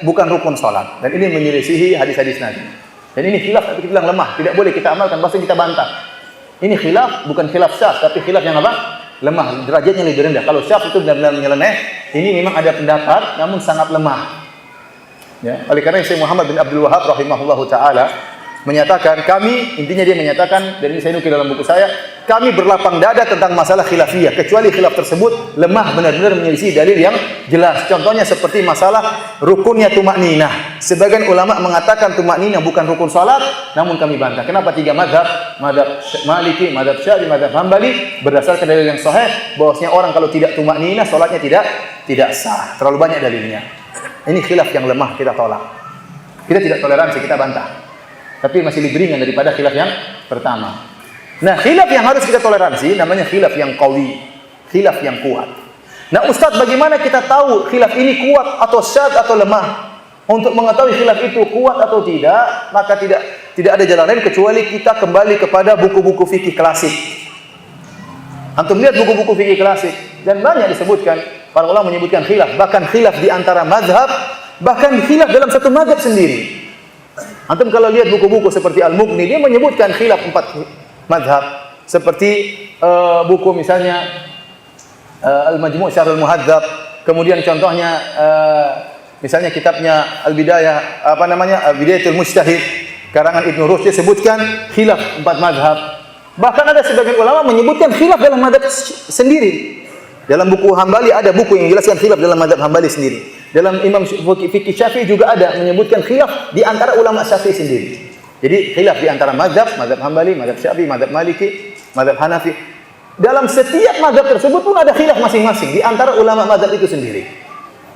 bukan rukun salat, dan ini menyelisihi hadis-hadis Nabi. Dan ini khilaf, tapi kita bilang lemah, tidak boleh kita amalkan, pasti kita bantah. Ini khilaf, bukan khilaf syadz, tapi khilaf yang apa? Lemah, derajatnya lebih rendah. Kalau syadz itu benar-benar nyeleneh, ini memang ada pendapat, namun sangat lemah. Ya, oleh karena Syekh Muhammad bin Abdul Wahhab rahimahullahu taala menyatakan, intinya dia menyatakan, dan ini saya nukil dalam buku saya, kami berlapang dada tentang masalah khilafiyah, kecuali khilaf tersebut lemah, benar-benar menyelisih dalil yang jelas. Contohnya seperti masalah rukunnya tumakninah. Sebagian ulama mengatakan tumakninah bukan rukun salat, namun kami bantah. Kenapa 3 mazhab? Mazhab Maliki, mazhab Syafi'i, mazhab Hambali berdasarkan dalil yang sahih bahwasanya orang kalau tidak tumakninah salatnya tidak sah. Terlalu banyak dalilnya. Ini khilaf yang lemah, kita tolak. Kita tidak toleransi, kita bantah. Tapi masih lebih ringan daripada khilaf yang pertama. Nah, khilaf yang harus kita toleransi namanya khilaf yang qawi, khilaf yang kuat. Nah, Ustaz, bagaimana kita tahu khilaf ini kuat atau syadz atau lemah? Untuk mengetahui khilaf itu kuat atau tidak, maka tidak ada jalan lain kecuali kita kembali kepada buku-buku fikih klasik. Antum lihat buku-buku fikih klasik, dan banyak disebutkan, para ulama menyebutkan khilaf, bahkan khilaf di antara mazhab, bahkan khilaf dalam satu mazhab sendiri. Antum kalau lihat buku-buku seperti Al-Mughni, dia menyebutkan khilaf 4 mazhab. Seperti buku misalnya Al-Majmu' Syarhul Muhadzab. Kemudian contohnya misalnya kitabnya Al-Bidayah, Bidayatul Mujtahid, karangan Ibnu Rushd, dia sebutkan khilaf 4 mazhab. Bahkan ada sebagian ulama menyebutkan khilaf dalam mazhab sendiri. Dalam buku Hambali ada buku yang menjelaskan khilaf dalam mazhab Hambali sendiri. Dalam Imam Fikih Syafi'i juga ada menyebutkan khilaf di antara ulama Syafi'i sendiri. Jadi khilaf di antara mazhab Hambali, mazhab Syafi'i, mazhab Maliki, mazhab Hanafi. Dalam setiap mazhab tersebut pun ada khilaf masing-masing di antara ulama mazhab itu sendiri.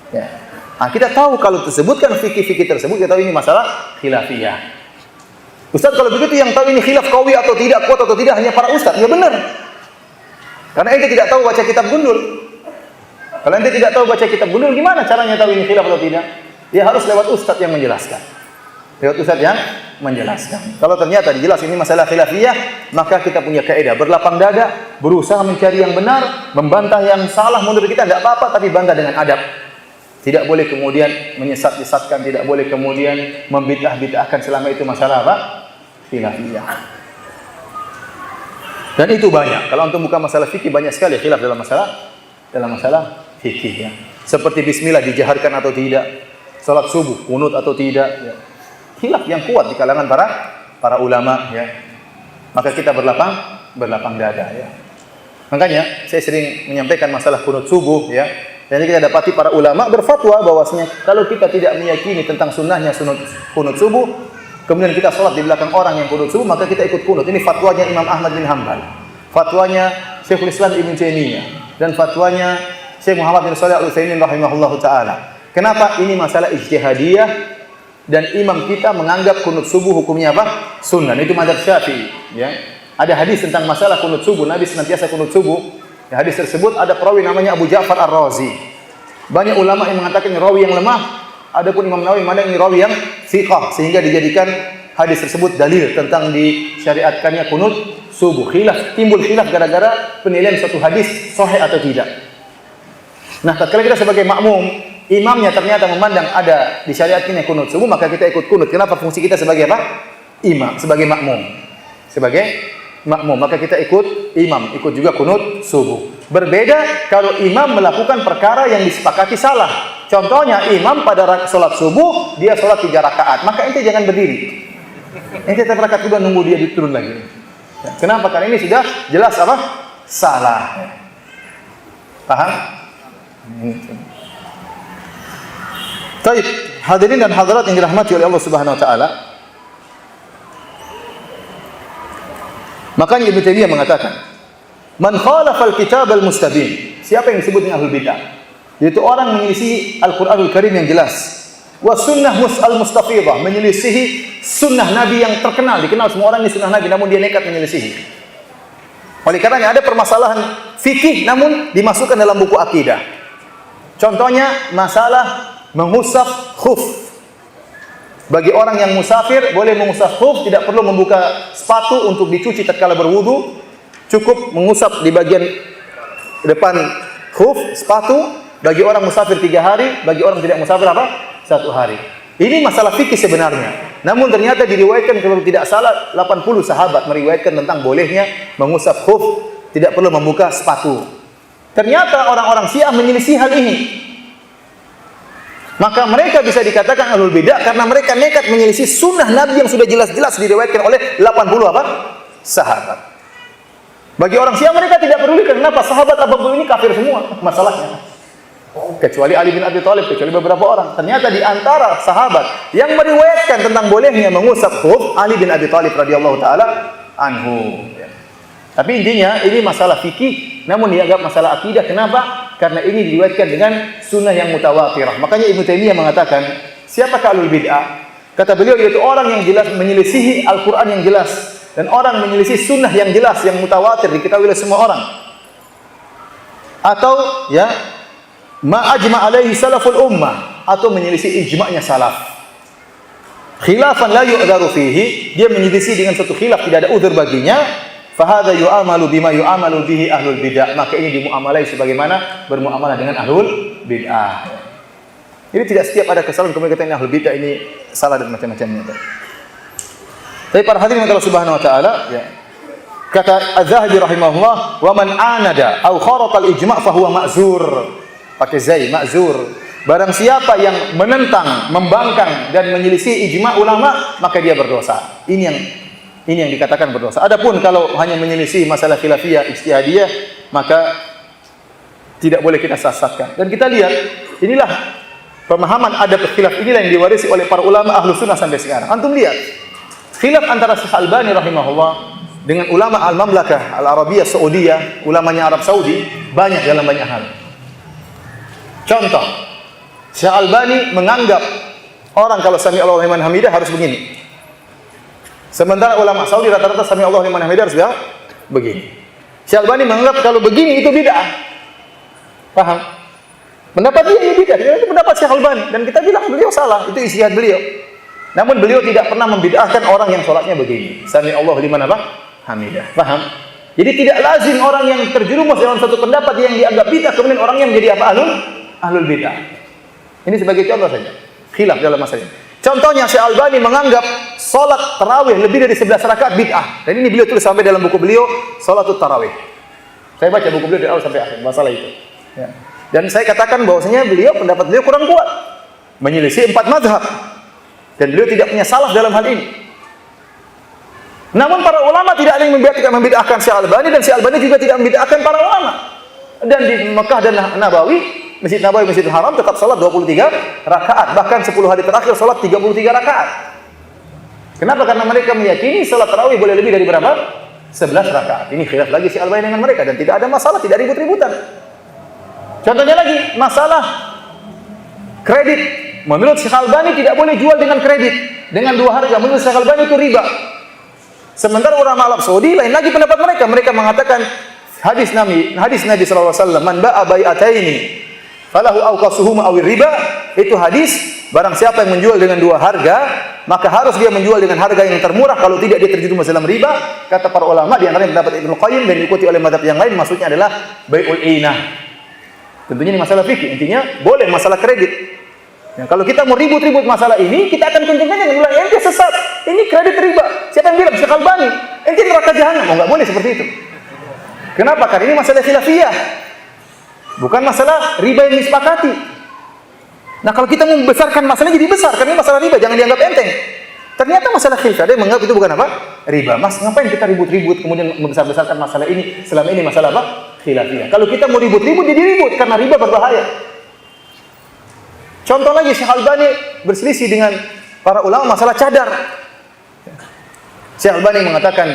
Ya. Nah, kita tahu kalau tersebutkan fikih-fikih tersebut, kita tahu ini masalah khilafiyah. Ustaz, kalau begitu yang tahu ini khilaf qawi atau tidak, kuat atau tidak hanya para ustaz. Ya benar. Karena ente tidak tahu baca kitab gundul. Kalau ente tidak tahu baca kitab gundul, gimana caranya tahu ini khilaf atau tidak? Dia harus lewat ustaz yang menjelaskan. Lewat ustaz yang menjelaskan. Kalau ternyata dijelas ini masalah khilafiyah, maka kita punya kaidah berlapang dada, berusaha mencari yang benar, membantah yang salah menurut kita tidak apa-apa, tapi bantah dengan adab. Tidak boleh kemudian menyesat-nyesatkan, tidak boleh kemudian membid'ah-bid'ahkan selama itu masalah apa? Khilafiyah. Dan itu banyak. Kalau untuk buka masalah fikih banyak sekali khilaf dalam masalah fikih ya. Seperti bismillah dijaharkan atau tidak, salat subuh kunut atau tidak ya. Khilaf yang kuat di kalangan para ulama ya. Maka kita berlapang dada ya. Makanya saya sering menyampaikan masalah kunut subuh ya. Dan kita dapati para ulama berfatwa bahwasanya kalau kita tidak meyakini tentang sunnahnya kunut subuh, kemudian kita sholat di belakang orang yang kunut subuh, maka kita ikut kunut. Ini fatwanya Imam Ahmad bin Hanbal, fatwanya Syekhul Islam Ibnu Taimiyah, dan fatwanya Syekh Muhammad bin Shalih Al-Utsaimin rahimahullahu taala. Kenapa? Ini masalah ijtihadiyah dan imam kita menganggap kunut subuh hukumnya apa? Sunnah. Itu mazhab Syafi'i, ya. Ada hadis tentang masalah kunut subuh, Nabi senantiasa kunut subuh. Di hadis tersebut ada perawi namanya Abu Ja'far Ar-Razi. Banyak ulama yang mengatakan ini rawi yang lemah. Adapun Imam Nawawi mana ini rawi yang thiqah, sehingga dijadikan hadis tersebut dalil tentang disyariatkannya kunut subuh. Timbul khilaf gara-gara penilaian suatu hadis sahih atau tidak. Nah, tatkala kita sebagai makmum, imamnya ternyata memandang ada disyariatkannya kunut subuh, maka kita ikut kunut. Kenapa? Fungsi kita sebagai apa? Imam, sebagai makmum. Maka kita ikut imam, ikut juga kunut subuh. Berbeda kalau imam melakukan perkara yang disepakati salah. Contohnya imam pada sholat subuh dia sholat 3 rakaat, maka ente jangan berdiri. Ente tetap rakaat kedua nunggu dia diturun lagi. Kenapa? Karena ini sudah jelas apa? Salah. Paham? Baik, hadirin dan hadirat yang dirahmati oleh Allah Subhanahu wa taala. Makanya Ibnu Taimiyah mengatakan, "Man khalafa al-kitab al-mustabin." Siapa yang disebut dengan ahlul bidah? Yaitu orang menyelisih Al-Qur'anul Karim yang jelas. Wa sunnah al-mustafidah, menyelisihi sunnah Nabi yang terkenal, dikenal semua orang ini sunnah Nabi, namun dia nekat menyelisihi. Oleh karenanya ada permasalahan fikih namun dimasukkan dalam buku akidah. Contohnya masalah mengusap khuf. Bagi orang yang musafir boleh mengusap khuf, tidak perlu membuka sepatu untuk dicuci tatkala berwudu, cukup mengusap di bagian depan khuf sepatu. Bagi orang musafir 3 hari, bagi orang tidak musafir apa? 1 hari. Ini masalah fikih sebenarnya. Namun ternyata diriwayatkan kalau tidak salah 80 sahabat meriwayatkan tentang bolehnya mengusap khuf, tidak perlu membuka sepatu. Ternyata orang-orang Syiah menyelisih hal ini. Maka mereka bisa dikatakan ahlul bidah karena mereka nekat menyelisih sunnah Nabi yang sudah jelas-jelas diriwayatkan oleh 80 apa? Sahabat. Bagi orang Syiah mereka tidak peduli kenapa sahabat 80 ini kafir semua masalahnya. Kecuali Ali bin Abi Thalib, kecuali beberapa orang. Ternyata di antara sahabat yang meriwayatkan tentang bolehnya mengusap khuf, Ali bin Abi Thalib radhiyallahu taala anhu. Tapi intinya ini masalah fikih, namun dianggap masalah akidah. Kenapa? Karena ini diriwayatkan dengan sunnah yang mutawatirah. Makanya Ibnu Taimiyah mengatakan, siapakah ahlul bid'ah? Kata beliau yaitu orang yang jelas menyelisihi Al-Qur'an yang jelas dan orang menyelisih sunnah yang jelas yang mutawatir diketahui oleh semua orang. Atau ya ma ajma alaihi salaful ummah, atau menyelisih ijma'nya salaf. Khilafan la yu'dharu fihi, dia menyelisih dengan satu khilaf tidak ada udzur baginya, fa hadza yu'amalu bima yu'amalu bihi ahlul bid'ah, maka ini dimuamalai sebagaimana bermuamalah dengan ahlul bid'ah. Jadi tidak setiap ada kesalahan kemudian kita ini ahlul bid'ah ini salah dan macam-macamnya. Tapi para hadirin Allah Subhanahu wa taala, ya. Kata Az-Zahabi rahimahullah, "Wa man anada aw kharaqa al-ijma' fa huwa ma'zur." Pakai zai, ma'zur. Barang siapa yang menentang, membangkang dan menyelisih ijma' ulama, maka dia berdosa. Ini yang ini yang dikatakan berdosa. Adapun kalau hanya menyelisih masalah khilafiyah ijtihadiyah, maka tidak boleh kita sesatkan. Dan kita lihat, inilah pemahaman adab khilaf inilah yang diwarisi oleh para ulama ahlu sunnah sampai sekarang. Antum lihat, khilaf antara Syekh Albani rahimahullah dengan ulama al-Mamlakah al-Arabiyah Saudiyah, ulamanya Arab Saudi, banyak dalam banyak hal. Contoh, Syekh Albani menganggap orang kalau sami Allahu liman hamidah harus begini. Sementara ulama Saudi rata-rata sami Allahu liman hamidah harus begini. Syekh Albani menganggap kalau begini itu bid'ah. Paham? Pendapat dia ini bid'ah, itu pendapat Syekh Albani, dan kita bilang beliau salah, itu ijtihad beliau. Namun beliau tidak pernah membid'ahkan orang yang sholatnya begini. Sami Allahu liman hamidah. Paham? Jadi tidak lazim orang yang terjerumus dalam satu pendapat yang dianggap bid'ah kemudian orangnya menjadi apa? Ahlul bid'ah. Ini sebagai contoh saja. Khilaf dalam masalah ini. Contohnya Syekh Albani menganggap sholat tarawih lebih dari 11 rakaat bid'ah. Dan ini beliau tulis sampai dalam buku beliau Sholatul Tarawih. Saya baca buku beliau dari awal sampai akhir masalah itu. Ya. Dan saya katakan bahwasanya pendapat beliau kurang kuat, menyelisih 4 mazhab, dan beliau tidak punya salah dalam hal ini. Namun para ulama tidak ada yang membid'ahkan Syekh Albani, dan Syekh Albani juga tidak membid'ahkan para ulama. Dan di Mekah dan Nabawi, Masjid Nabawi, Masjidil Haram tetap salat 23 rakaat, bahkan 10 hari terakhir salat 33 rakaat. Kenapa? Karena mereka meyakini salat tarawih boleh lebih dari berapa? 11 rakaat. Ini khilaf lagi Syekh Albani dengan mereka, dan tidak ada masalah, tidak ribut-ributan. Contohnya lagi, masalah kredit. Menurut Syekh Albani tidak boleh jual dengan kredit, dengan 2 harga. Menurut Syekh Albani itu riba. Sementara ulama Arab Saudi lain lagi pendapat mereka. Mereka mengatakan hadis Nabi sallallahu alaihi wasallam, "Man ba'a bai'ataini falahu awqasuhuma awir riba." Itu hadis, barang siapa yang menjual dengan 2 harga, maka harus dia menjual dengan harga yang termurah, kalau tidak dia terjerumus dalam riba. Kata para ulama, di antaranya pendapat Ibnu Qayyim dan diikuti oleh mazhab yang lain, maksudnya adalah bai'ul inah. Tentunya ini masalah fikih, intinya boleh masalah kredit. Ya, kalau kita mau ribut-ribut masalah ini, kita akan kencengkan dengan bilang ente sesat, ini kredit riba. Siapa yang bilang? Syekh Albani. Ente neraka jahanam. Oh, enggak boleh seperti itu. Kenapa? Karena ini masalah khilafiyah, bukan masalah riba yang disepakati. Nah, kalau kita membesarkan masalahnya jadi besar, karena ini masalah riba, jangan dianggap enteng. Ternyata masalah khilaf, ada yang menganggap itu bukan apa? Riba. Mas, ngapain kita ribut-ribut kemudian membesar-besarkan masalah ini? Selama ini masalah apa? Khilafiyah. Kalau kita mau ribut-ribut, jadi ribut karena riba berbahaya. Contoh lagi, Syekh Albani berselisih dengan para ulama masalah cadar. Syekh Albani mengatakan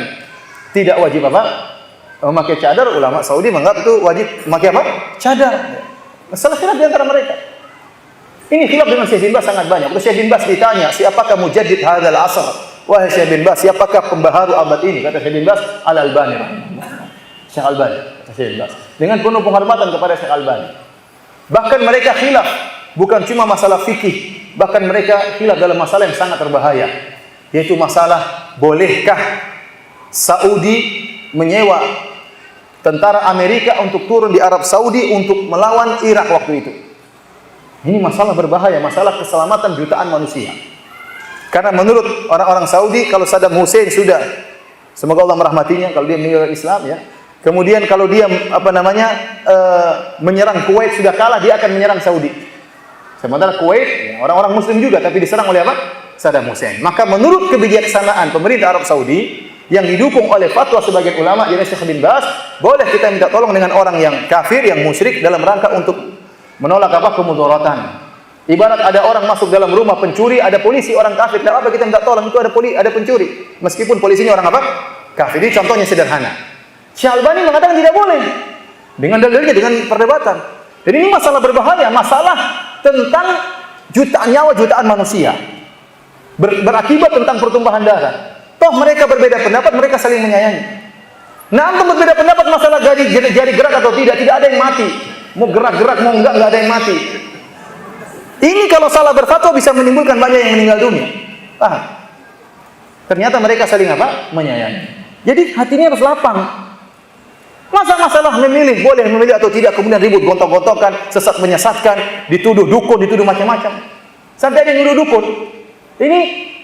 tidak wajib apa? Memakai cadar. Ulama Saudi menganggap itu wajib memakai apa? Cadar. Masalah khilaf di antara mereka. Ini khilaf dengan Syekh bin Baz sangat banyak. Kalau Syekh bin Baz ditanya, siapakah mujaddid hadzal asr? Wahai Syekh bin Baz, siapakah pembaharu abad ini? Kata Syekh bin Baz, Al-Albani. Syekh Albani, kata Syekh bin Baz. Dengan penuh penghormatan kepada Syekh Albani. Bahkan mereka khilaf bukan cuma masalah fikih, bahkan mereka khilaf dalam masalah yang sangat berbahaya, yaitu masalah bolehkah Saudi menyewa tentara Amerika untuk turun di Arab Saudi untuk melawan Irak waktu itu. Ini masalah berbahaya, masalah keselamatan jutaan manusia. Karena menurut orang-orang Saudi, kalau Saddam Hussein sudah, semoga Allah merahmatinya, kalau dia meninggal Islam ya. Kemudian kalau dia menyerang Kuwait sudah kalah, dia akan menyerang Saudi. Sementara Kuwait ya, orang-orang Muslim juga, tapi diserang oleh apa? Saddam Hussein. Maka menurut kebijaksanaan pemerintah Arab Saudi yang didukung oleh fatwa sebagian ulama, yaitu Syekh bin Baz, boleh kita minta tolong dengan orang yang kafir, yang musyrik dalam rangka untuk menolak apa? Kemudaratan. Ibarat ada orang masuk dalam rumah pencuri, ada polisi orang kafir, tidak apa kita minta tolong, itu ada pencuri, meskipun polisinya orang apa? Kafir. Ini contohnya sederhana. Syekh Albani mengatakan tidak boleh dengan dalilnya, dengan perdebatan. Jadi ini masalah berbahaya, masalah tentang jutaan nyawa, jutaan manusia, berakibat tentang pertumpahan darah. Toh mereka berbeda pendapat, mereka saling menyayangi. Nah, antum berbeda pendapat masalah jari gerak atau tidak ada yang mati. Mau gerak-gerak, mau enggak ada yang mati. Ini kalau salah berfatwa bisa menimbulkan banyak yang meninggal dunia. Paham? Ternyata mereka saling apa? Menyayangi. Jadi hatinya harus lapang. Masa masalah memilih, boleh memilih atau tidak, kemudian ribut, gontok-gontokan, sesat menyesatkan, dituduh dukun, dituduh macam-macam. Sampai ada yang nuduh dukun. Ini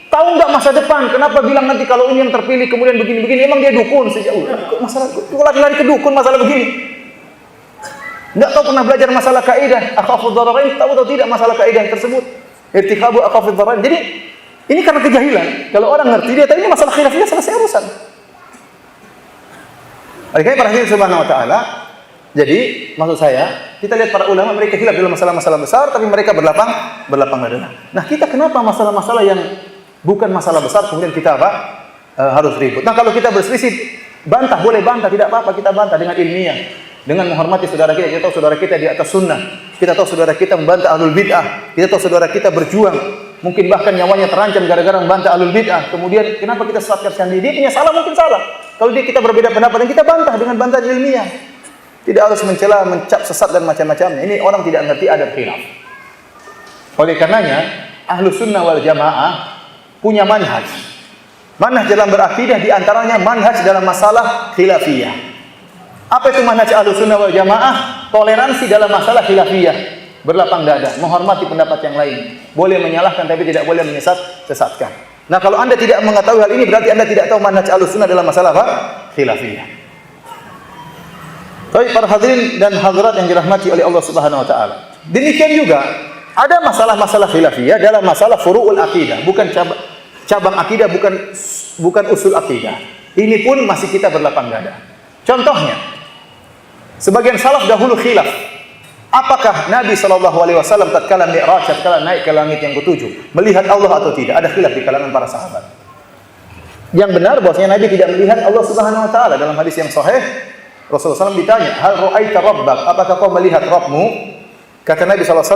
tahu nggak masa depan? Kenapa bilang nanti kalau ini yang terpilih kemudian begini-begini? Emang dia dukun sejak masalah lari ke dukun masalah begini. Nggak tahu pernah belajar masalah kaidah akhafud dhararain, tahu atau tidak masalah kaidah tersebut? Irtikabu akhafud dhararain. Jadi Ini karena kejahilan. Kalau orang ngerti, dia tahu ini masalah khilafiyah, selesai urusan. Oleh karena perhatian subhanahu wa ta'ala, jadi maksud saya, kita lihat para ulama mereka khilaf dalam masalah-masalah besar, tapi mereka berlapang dada. Nah, kita kenapa masalah-masalah yang bukan masalah besar kemudian kita harus ribut? Nah, kalau kita berselisih, bantah, boleh bantah, tidak apa-apa, kita bantah dengan ilmiah, dengan menghormati saudara kita. Kita tahu saudara kita di atas sunnah, kita tahu saudara kita membantah ahlul bid'ah, kita tahu saudara kita berjuang, mungkin bahkan nyawanya terancam gara-gara membantah ahlul bid'ah. Kemudian kenapa kita sesatkan dia? Dia punya salah, mungkin salah. Kalau kita berbeda pendapat, dan kita bantah dengan bantahan ilmiah. Tidak harus mencela, mencap sesat dan macam-macamnya. Ini orang tidak mengerti adab khilaf. Oleh karenanya, Ahlus Sunnah wal Jamaah punya manhaj. Manhaj dalam berakidah di antaranya manhaj dalam masalah khilafiyah. Apa itu manhaj Ahlus Sunnah wal Jamaah? Toleransi dalam masalah khilafiyah. Berlapang dada, menghormati pendapat yang lain. Boleh menyalahkan tapi tidak boleh sesatkan. Nah, kalau Anda tidak mengetahui hal ini, berarti Anda tidak tahu manhaj Ahlus Sunnah dalam masalah apa? Khilafiyah. Baik para hadirin dan hadirat yang dirahmati oleh Allah Subhanahu wa taala. Demikian juga ada masalah-masalah khilafiyah dalam masalah furu'ul akidah, bukan cabang akidah, bukan usul akidah. Ini pun masih kita berlapang dada. Contohnya, sebagian salaf dahulu khilaf. Apakah Nabi SAW tatkala Mi'raj, tatkala naik ke langit yang ketujuh, melihat Allah atau tidak? Ada khilaf di kalangan para sahabat. Yang benar bahwasanya Nabi tidak melihat Allah Subhanahu wa taala. Dalam hadis yang sahih, Rasulullah SAW ditanya, hal ra'aita rabbak? Apakah kau melihat Rabbmu? Kata Nabi SAW,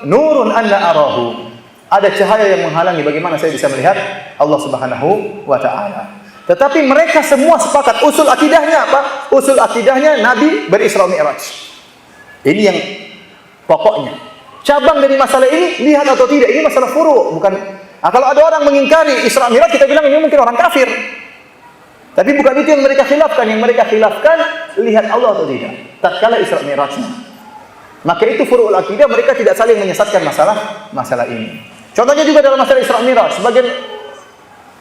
nurun anna arahu. Ada cahaya yang menghalangi bagaimana saya bisa melihat Allah Subhanahu wa taala. Tetapi mereka semua sepakat, usul akidahnya apa? Usul akidahnya Nabi berisra Mi'raj. Ini yang pokoknya. Cabang dari masalah ini, lihat atau tidak, ini masalah furu', bukan. Nah, kalau ada orang mengingkari Isra Mi'raj, kita bilang ini mungkin orang kafir. Tapi bukan itu yang mereka khilafkan. Yang mereka khilafkan, lihat Allah atau tidak tatkala Isra Mi'rajnya. Maka itu furu'ul akidah, mereka tidak saling menyesatkan masalah ini. Contohnya juga dalam masalah Isra Mi'raj, sebagian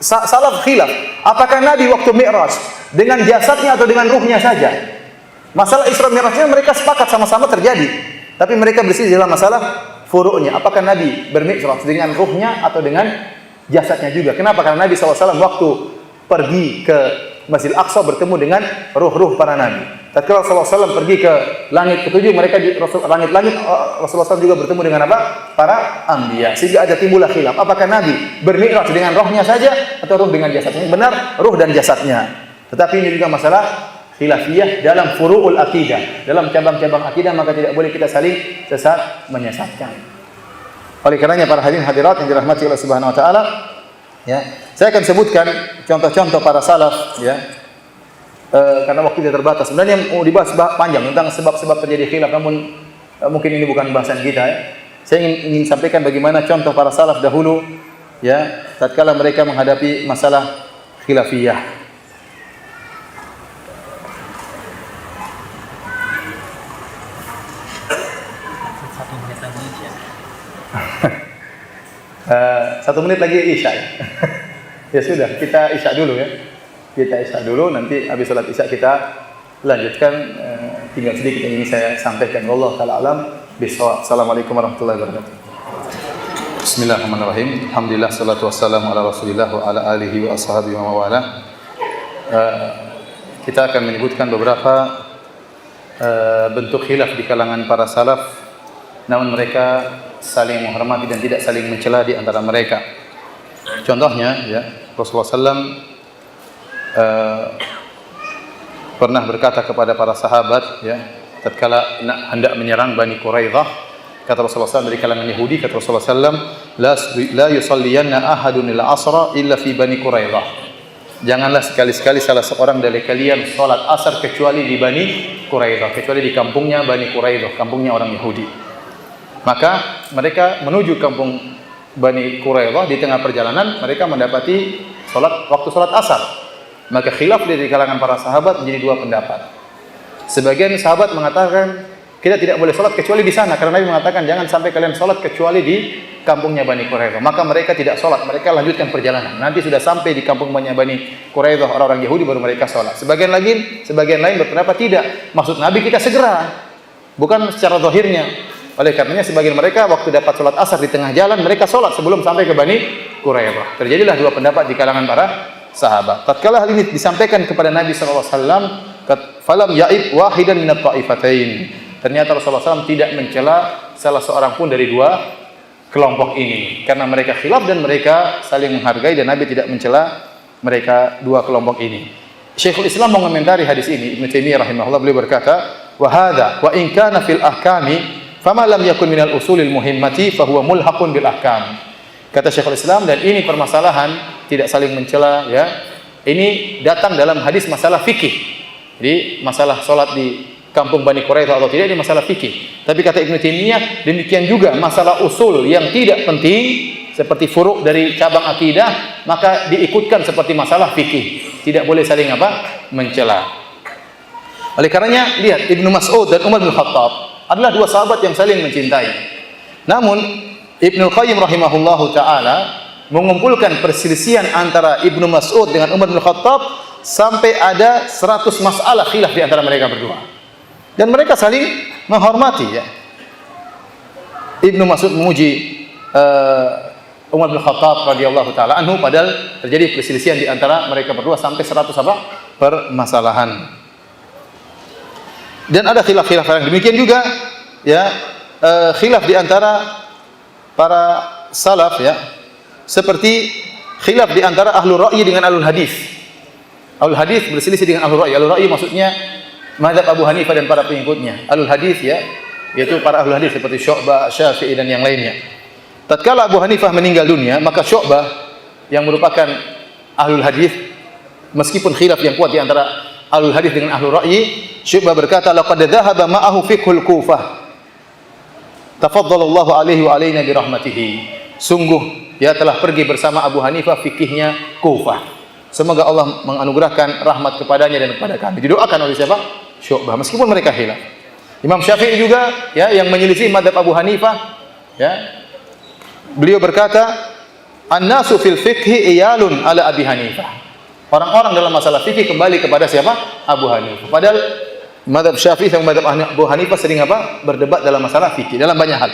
salaf khilaf, apakah Nabi waktu Mi'raj dengan jasadnya atau dengan ruhnya saja? Masalah Isra Mi'rajnya mereka sepakat sama-sama terjadi, tapi mereka berselisih dalam masalah furu'nya. Apakah Nabi bermi'raj dengan ruhnya atau dengan jasadnya juga? Kenapa? Karena Nabi SAW waktu pergi ke Masjidil Aqsa bertemu dengan ruh-ruh para nabi. Tatkala Rasulullah SAW pergi ke langit ketujuh, mereka di langit-langit Rasulullah SAW juga bertemu dengan apa? Para anbiya. Sehingga ada timbullah khilaf. Apakah Nabi bermi'raj dengan rohnya saja atau ruh dengan jasadnya? Benar, ruh dan jasadnya. Tetapi ini juga masalah khilafiyah dalam furu'ul akidah. Dalam cabang-cabang akidah maka tidak boleh kita saling sesat menyesatkan. Oleh karenanya para hadirin hadirat yang dirahmati Allah Subhanahu wa taala, ya, saya akan sebutkan contoh-contoh para salaf, ya, karena waktu tidak terbatas. Sebenarnya mau dibahas panjang tentang sebab-sebab terjadi khilaf, namun mungkin ini bukan bahasan kita. Ya. Saya ingin sampaikan bagaimana contoh para salaf dahulu, ya, tatkala mereka menghadapi masalah khilafiyah. Satu menit lagi isya. Ya sudah, kita isya dulu ya. Kita isya dulu, nanti habis salat isya kita lanjutkan. Tinggal sedikit yang ingin saya sampaikan. Wallahu ta'ala alam bishawab. Assalamualaikum warahmatullahi wabarakatuh. Bismillahirrahmanirrahim. Alhamdulillah, salatu wassalamu ala Rasulillah wa ala alihi wa ashabihi wa mawala. Kita akan menyebutkan beberapa bentuk khilaf di kalangan para salaf, namun mereka saling menghormati dan tidak saling mencela di antara mereka. Contohnya, ya, Rasulullah SAW pernah berkata kepada para sahabat, ya, tatkala hendak menyerang Bani Quraidah, kata Rasulullah SAW dari kalangan Yahudi, kata Rasulullah SAW, la yusalliyanna ahadun ila asra illa fi Bani Quraidah. Janganlah sekali-sekali salah seorang dari kalian salat asar kecuali di Bani Quraidah, kecuali di kampungnya Bani Quraidah, kampungnya orang Yahudi. Maka mereka menuju kampung Bani Quraidah, di tengah perjalanan mereka mendapati waktu salat asar. Maka khilaf di kalangan para sahabat menjadi dua pendapat. Sebagian sahabat mengatakan kita tidak boleh salat kecuali di sana, karena Nabi mengatakan jangan sampai kalian salat kecuali di kampungnya Bani Quraidah. Maka mereka tidak salat, mereka lanjutkan perjalanan. Nanti sudah sampai di kampungnya Bani Quraidah orang-orang Yahudi baru mereka salat. Sebagian lain berpendapat tidak. Maksud Nabi kita segera, bukan secara zahirnya. Oleh karenanya sebagian mereka waktu dapat sholat asar di tengah jalan, mereka sholat sebelum sampai ke Bani Quraidah. Terjadilah dua pendapat di kalangan para sahabat. Tatkala hal ini disampaikan kepada Nabi sallallahu alaihi wasallam, falam ya'ib wahidan min at-ta'ifatain. Ternyata Rasulullah SAW tidak mencela salah seorang pun dari dua kelompok ini, karena mereka khilaf dan mereka saling menghargai, dan Nabi tidak mencela mereka dua kelompok ini. Syekhul Islam mengomentari hadis ini, Ibnu Taimiyah rahimahullah, beliau berkata, wa hadza wa in kana fil ahkami fama lam yakun minal usulil muhimmati fa huwa mulhaqun bil ahkam. Kata Syekhul Islam, dan ini permasalahan tidak saling mencela, ya. Ini datang dalam hadis masalah fikih. Jadi masalah salat di kampung Bani Quraidah atau tidak, ini masalah fikih. Tapi kata Ibnu Taimiyah, demikian juga masalah usul yang tidak penting seperti furu' dari cabang akidah, maka diikutkan seperti masalah fikih. Tidak boleh saling mencela. Oleh karenanya, lihat Ibnu Mas'ud dan Umar bin Khattab adalah dua sahabat yang saling mencintai. Namun Ibnu Qayyim rahimahullahu taala mengumpulkan perselisihan antara Ibnu Mas'ud dengan Umar bin Khattab sampai ada 100 masalah khilaf di antara mereka berdua. Dan mereka saling menghormati, ya. Ibnu Mas'ud memuji Umar bin Khattab radhiyallahu taala anhu, padahal terjadi perselisihan di antara mereka berdua sampai 100 permasalahan. Dan ada khilaf-khilaf yang demikian juga, ya, khilaf di antara para salaf, ya. Seperti khilaf di antara ahlul ra'yi dengan ahlul hadis. Ahlul hadis berselisih dengan ahlul ra'yi. Ahlul ra'yi maksudnya mazhab Abu Hanifah dan para pengikutnya. Ahlul hadis, ya, yaitu para ahlul hadis seperti Syu'bah, Syafi'i dan yang lainnya. Tatkala Abu Hanifah meninggal dunia, maka Syu'bah yang merupakan ahlul hadis, meskipun khilaf yang kuat di antara ahlul hadis dengan ahlul ra'yi, Syu'bah berkata, laqad dhahaba ma'ahu fiqhul Kufah. Tafaddalallahu alaihi wa alaina bi rahmatihi. Sungguh ya telah pergi bersama Abu Hanifah fikihnya Kufah. Semoga Allah menganugerahkan rahmat kepadanya dan kepada kami. Didoakan oleh siapa? Syu'bah, meskipun mereka khilaf. Imam Syafi'i juga, ya, yang menyelisih mazhab Abu Hanifah, ya. Beliau berkata, an-nasu fil fiqhi iyalun ala Abi Hanifah. Orang-orang dalam masalah fikih kembali kepada siapa? Abu Hanifah. Padahal mazhab Syafi'i dan mazhab Abu Hanifah sering berdebat dalam masalah fikih dalam banyak hal.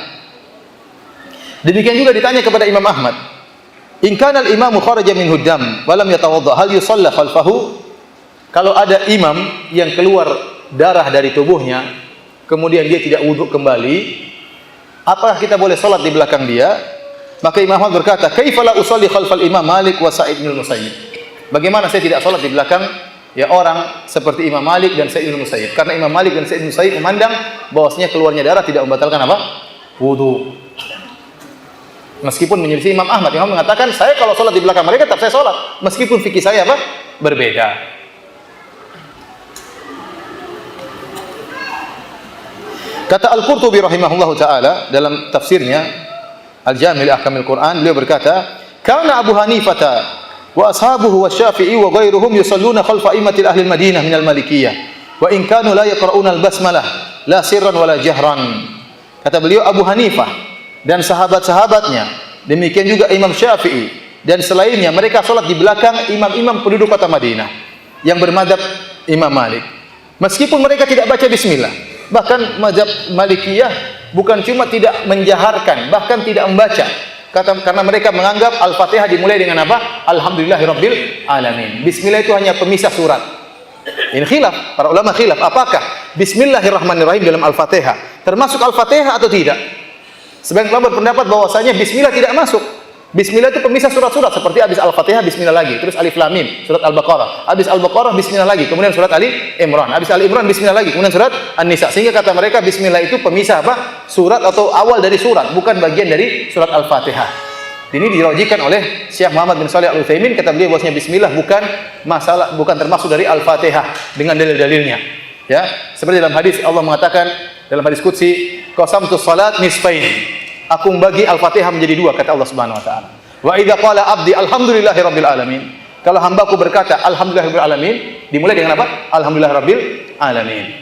Demikian juga ditanya kepada Imam Ahmad, in kana al-imamu kharaja minhu dam wa lam yatawadda hal yusalla khalfahu? Kalau ada imam yang keluar darah dari tubuhnya, kemudian dia tidak wudhu kembali, apakah kita boleh salat di belakang dia? Maka Imam Ahmad berkata, kaifa la usalli khalfal Imam Malik wa Sa'id bin Musayyib? Bagaimana saya tidak salat di belakang, ya, orang seperti Imam Malik dan Sa'id bin Musayyib? Karena Imam Malik dan Sa'id bin Musayyib memandang bahwasanya keluarnya darah tidak membatalkan wudu. Meskipun menyelisih Imam Ahmad, Imam mengatakan, saya kalau sholat di belakang mereka tetap saya sholat, meskipun fikih saya berbeda. Kata Al-Qurtubi rahimahullahu taala dalam tafsirnya Al-Jami' li Ahkamil Quran, beliau berkata, kana Abu Hanifah wa ashabuhu wa Syafi'i wa ghairuhum yusalluna khalfa immatil ahli al-Madinah minal Malikiyah wa in kanu la yaqra'una al-basmalah la sirran wa la jahran. Kata beliau, Abu Hanifah dan sahabat-sahabatnya, demikian juga Imam Syafi'i dan selainnya, mereka sholat di belakang imam-imam penduduk kota Madinah yang bermadzhab Imam Malik, meskipun mereka tidak baca bismillah. Bahkan mazhab Malikiyah bukan cuma tidak menjaharkan, bahkan tidak membaca, karena mereka menganggap Al-Fatihah dimulai dengan apa? Alhamdulillahirabbil alamin. Bismillah itu hanya pemisah surat. Ini khilaf, para ulama khilaf, apakah Bismillahirrahmanirrahim dalam Al-Fatihah termasuk Al-Fatihah atau tidak? Sebagian ulama berpendapat bahwasanya bismillah tidak masuk. Bismillah itu pemisah surat-surat, seperti habis Al-Fatihah bismillah lagi, terus Alif Lam Mim, surat Al-Baqarah, habis Al-Baqarah bismillah lagi, kemudian surat Ali Imran, habis Ali Imran bismillah lagi, kemudian surat An-Nisa. Sehingga kata mereka bismillah itu pemisah surat atau awal dari surat, bukan bagian dari surat Al-Fatihah. Ini dirojikan oleh Syekh Muhammad bin Shalih Al-Utsaimin, kata beliau bahwasanya bismillah bukan termasuk dari Al-Fatihah dengan dalil-dalilnya. Ya, seperti dalam hadis Allah mengatakan dalam hadis qudsi, qasamtus salat nisfain. Aku membagi Al-Fatihah menjadi dua, kata Allah Subhanahu wa taala. Wa idza qala abdi alhamdulillahirabbil alamin. Kalau hambaku berkata alhamdulillahirabbil alamin, dimulai dengan apa? Alhamdulillahirabbil alamin.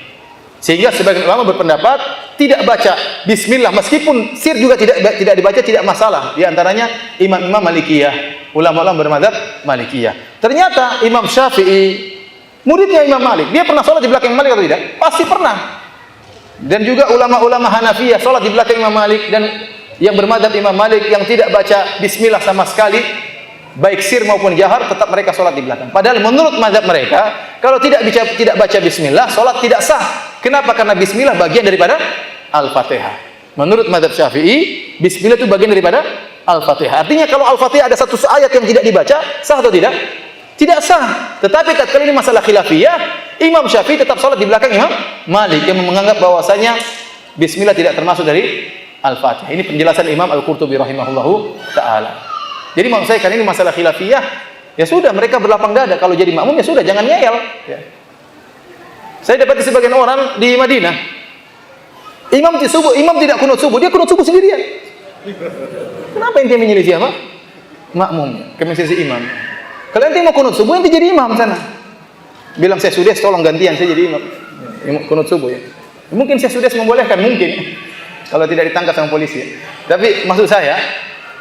Sehingga sebagian ulama berpendapat tidak baca bismillah, meskipun sir juga tidak dibaca, tidak masalah. Di antaranya imam-imam Malikiyah, ulama-ulama bermadzhab Malikiyah. Ternyata Imam Syafi'i, muridnya Imam Malik, dia pernah sholat di belakang Malik atau tidak? Pasti pernah. Dan juga ulama-ulama Hanafiyah sholat di belakang Imam Malik, dan yang bermadzhab Imam Malik yang tidak baca bismillah sama sekali, baik sir maupun jahar, tetap mereka sholat di belakang. Padahal menurut mazhab mereka, kalau tidak baca bismillah, sholat tidak sah. Kenapa? Karena bismillah bagian daripada Al-Fatihah. Menurut mazhab Syafi'i, bismillah itu bagian daripada Al-Fatihah. Artinya kalau Al-Fatihah ada satu ayat yang tidak dibaca, sah atau tidak? Tidak sah. Tetapi tatkala ini masalah khilafiyah, Imam Syafi'i tetap sholat di belakang Imam Malik yang menganggap bahwasanya bismillah tidak termasuk dari Al-Fatihah. Ini penjelasan Imam Al-Qurtubi rahimahullahu ta'ala. Jadi maksud saya, karena ini masalah khilafiyah, ya sudah, mereka berlapang dada. Kalau jadi makmum, ya sudah, jangan ngeyel. Ya. Saya dapat sebagian orang di Madinah, imam tidak kunut subuh, dia kunut subuh sendirian. Kenapa ente menyelisih apa? Makmum, menyelisih imam. Kalau ente mau kunut subuh, ente jadi imam sana. Bilang saya sudah, tolong gantian, saya jadi imam. Kunut subuh ya. Mungkin saya sudah membolehkan, mungkin. Kalau tidak ditangkap sama polisi. Tapi maksud saya,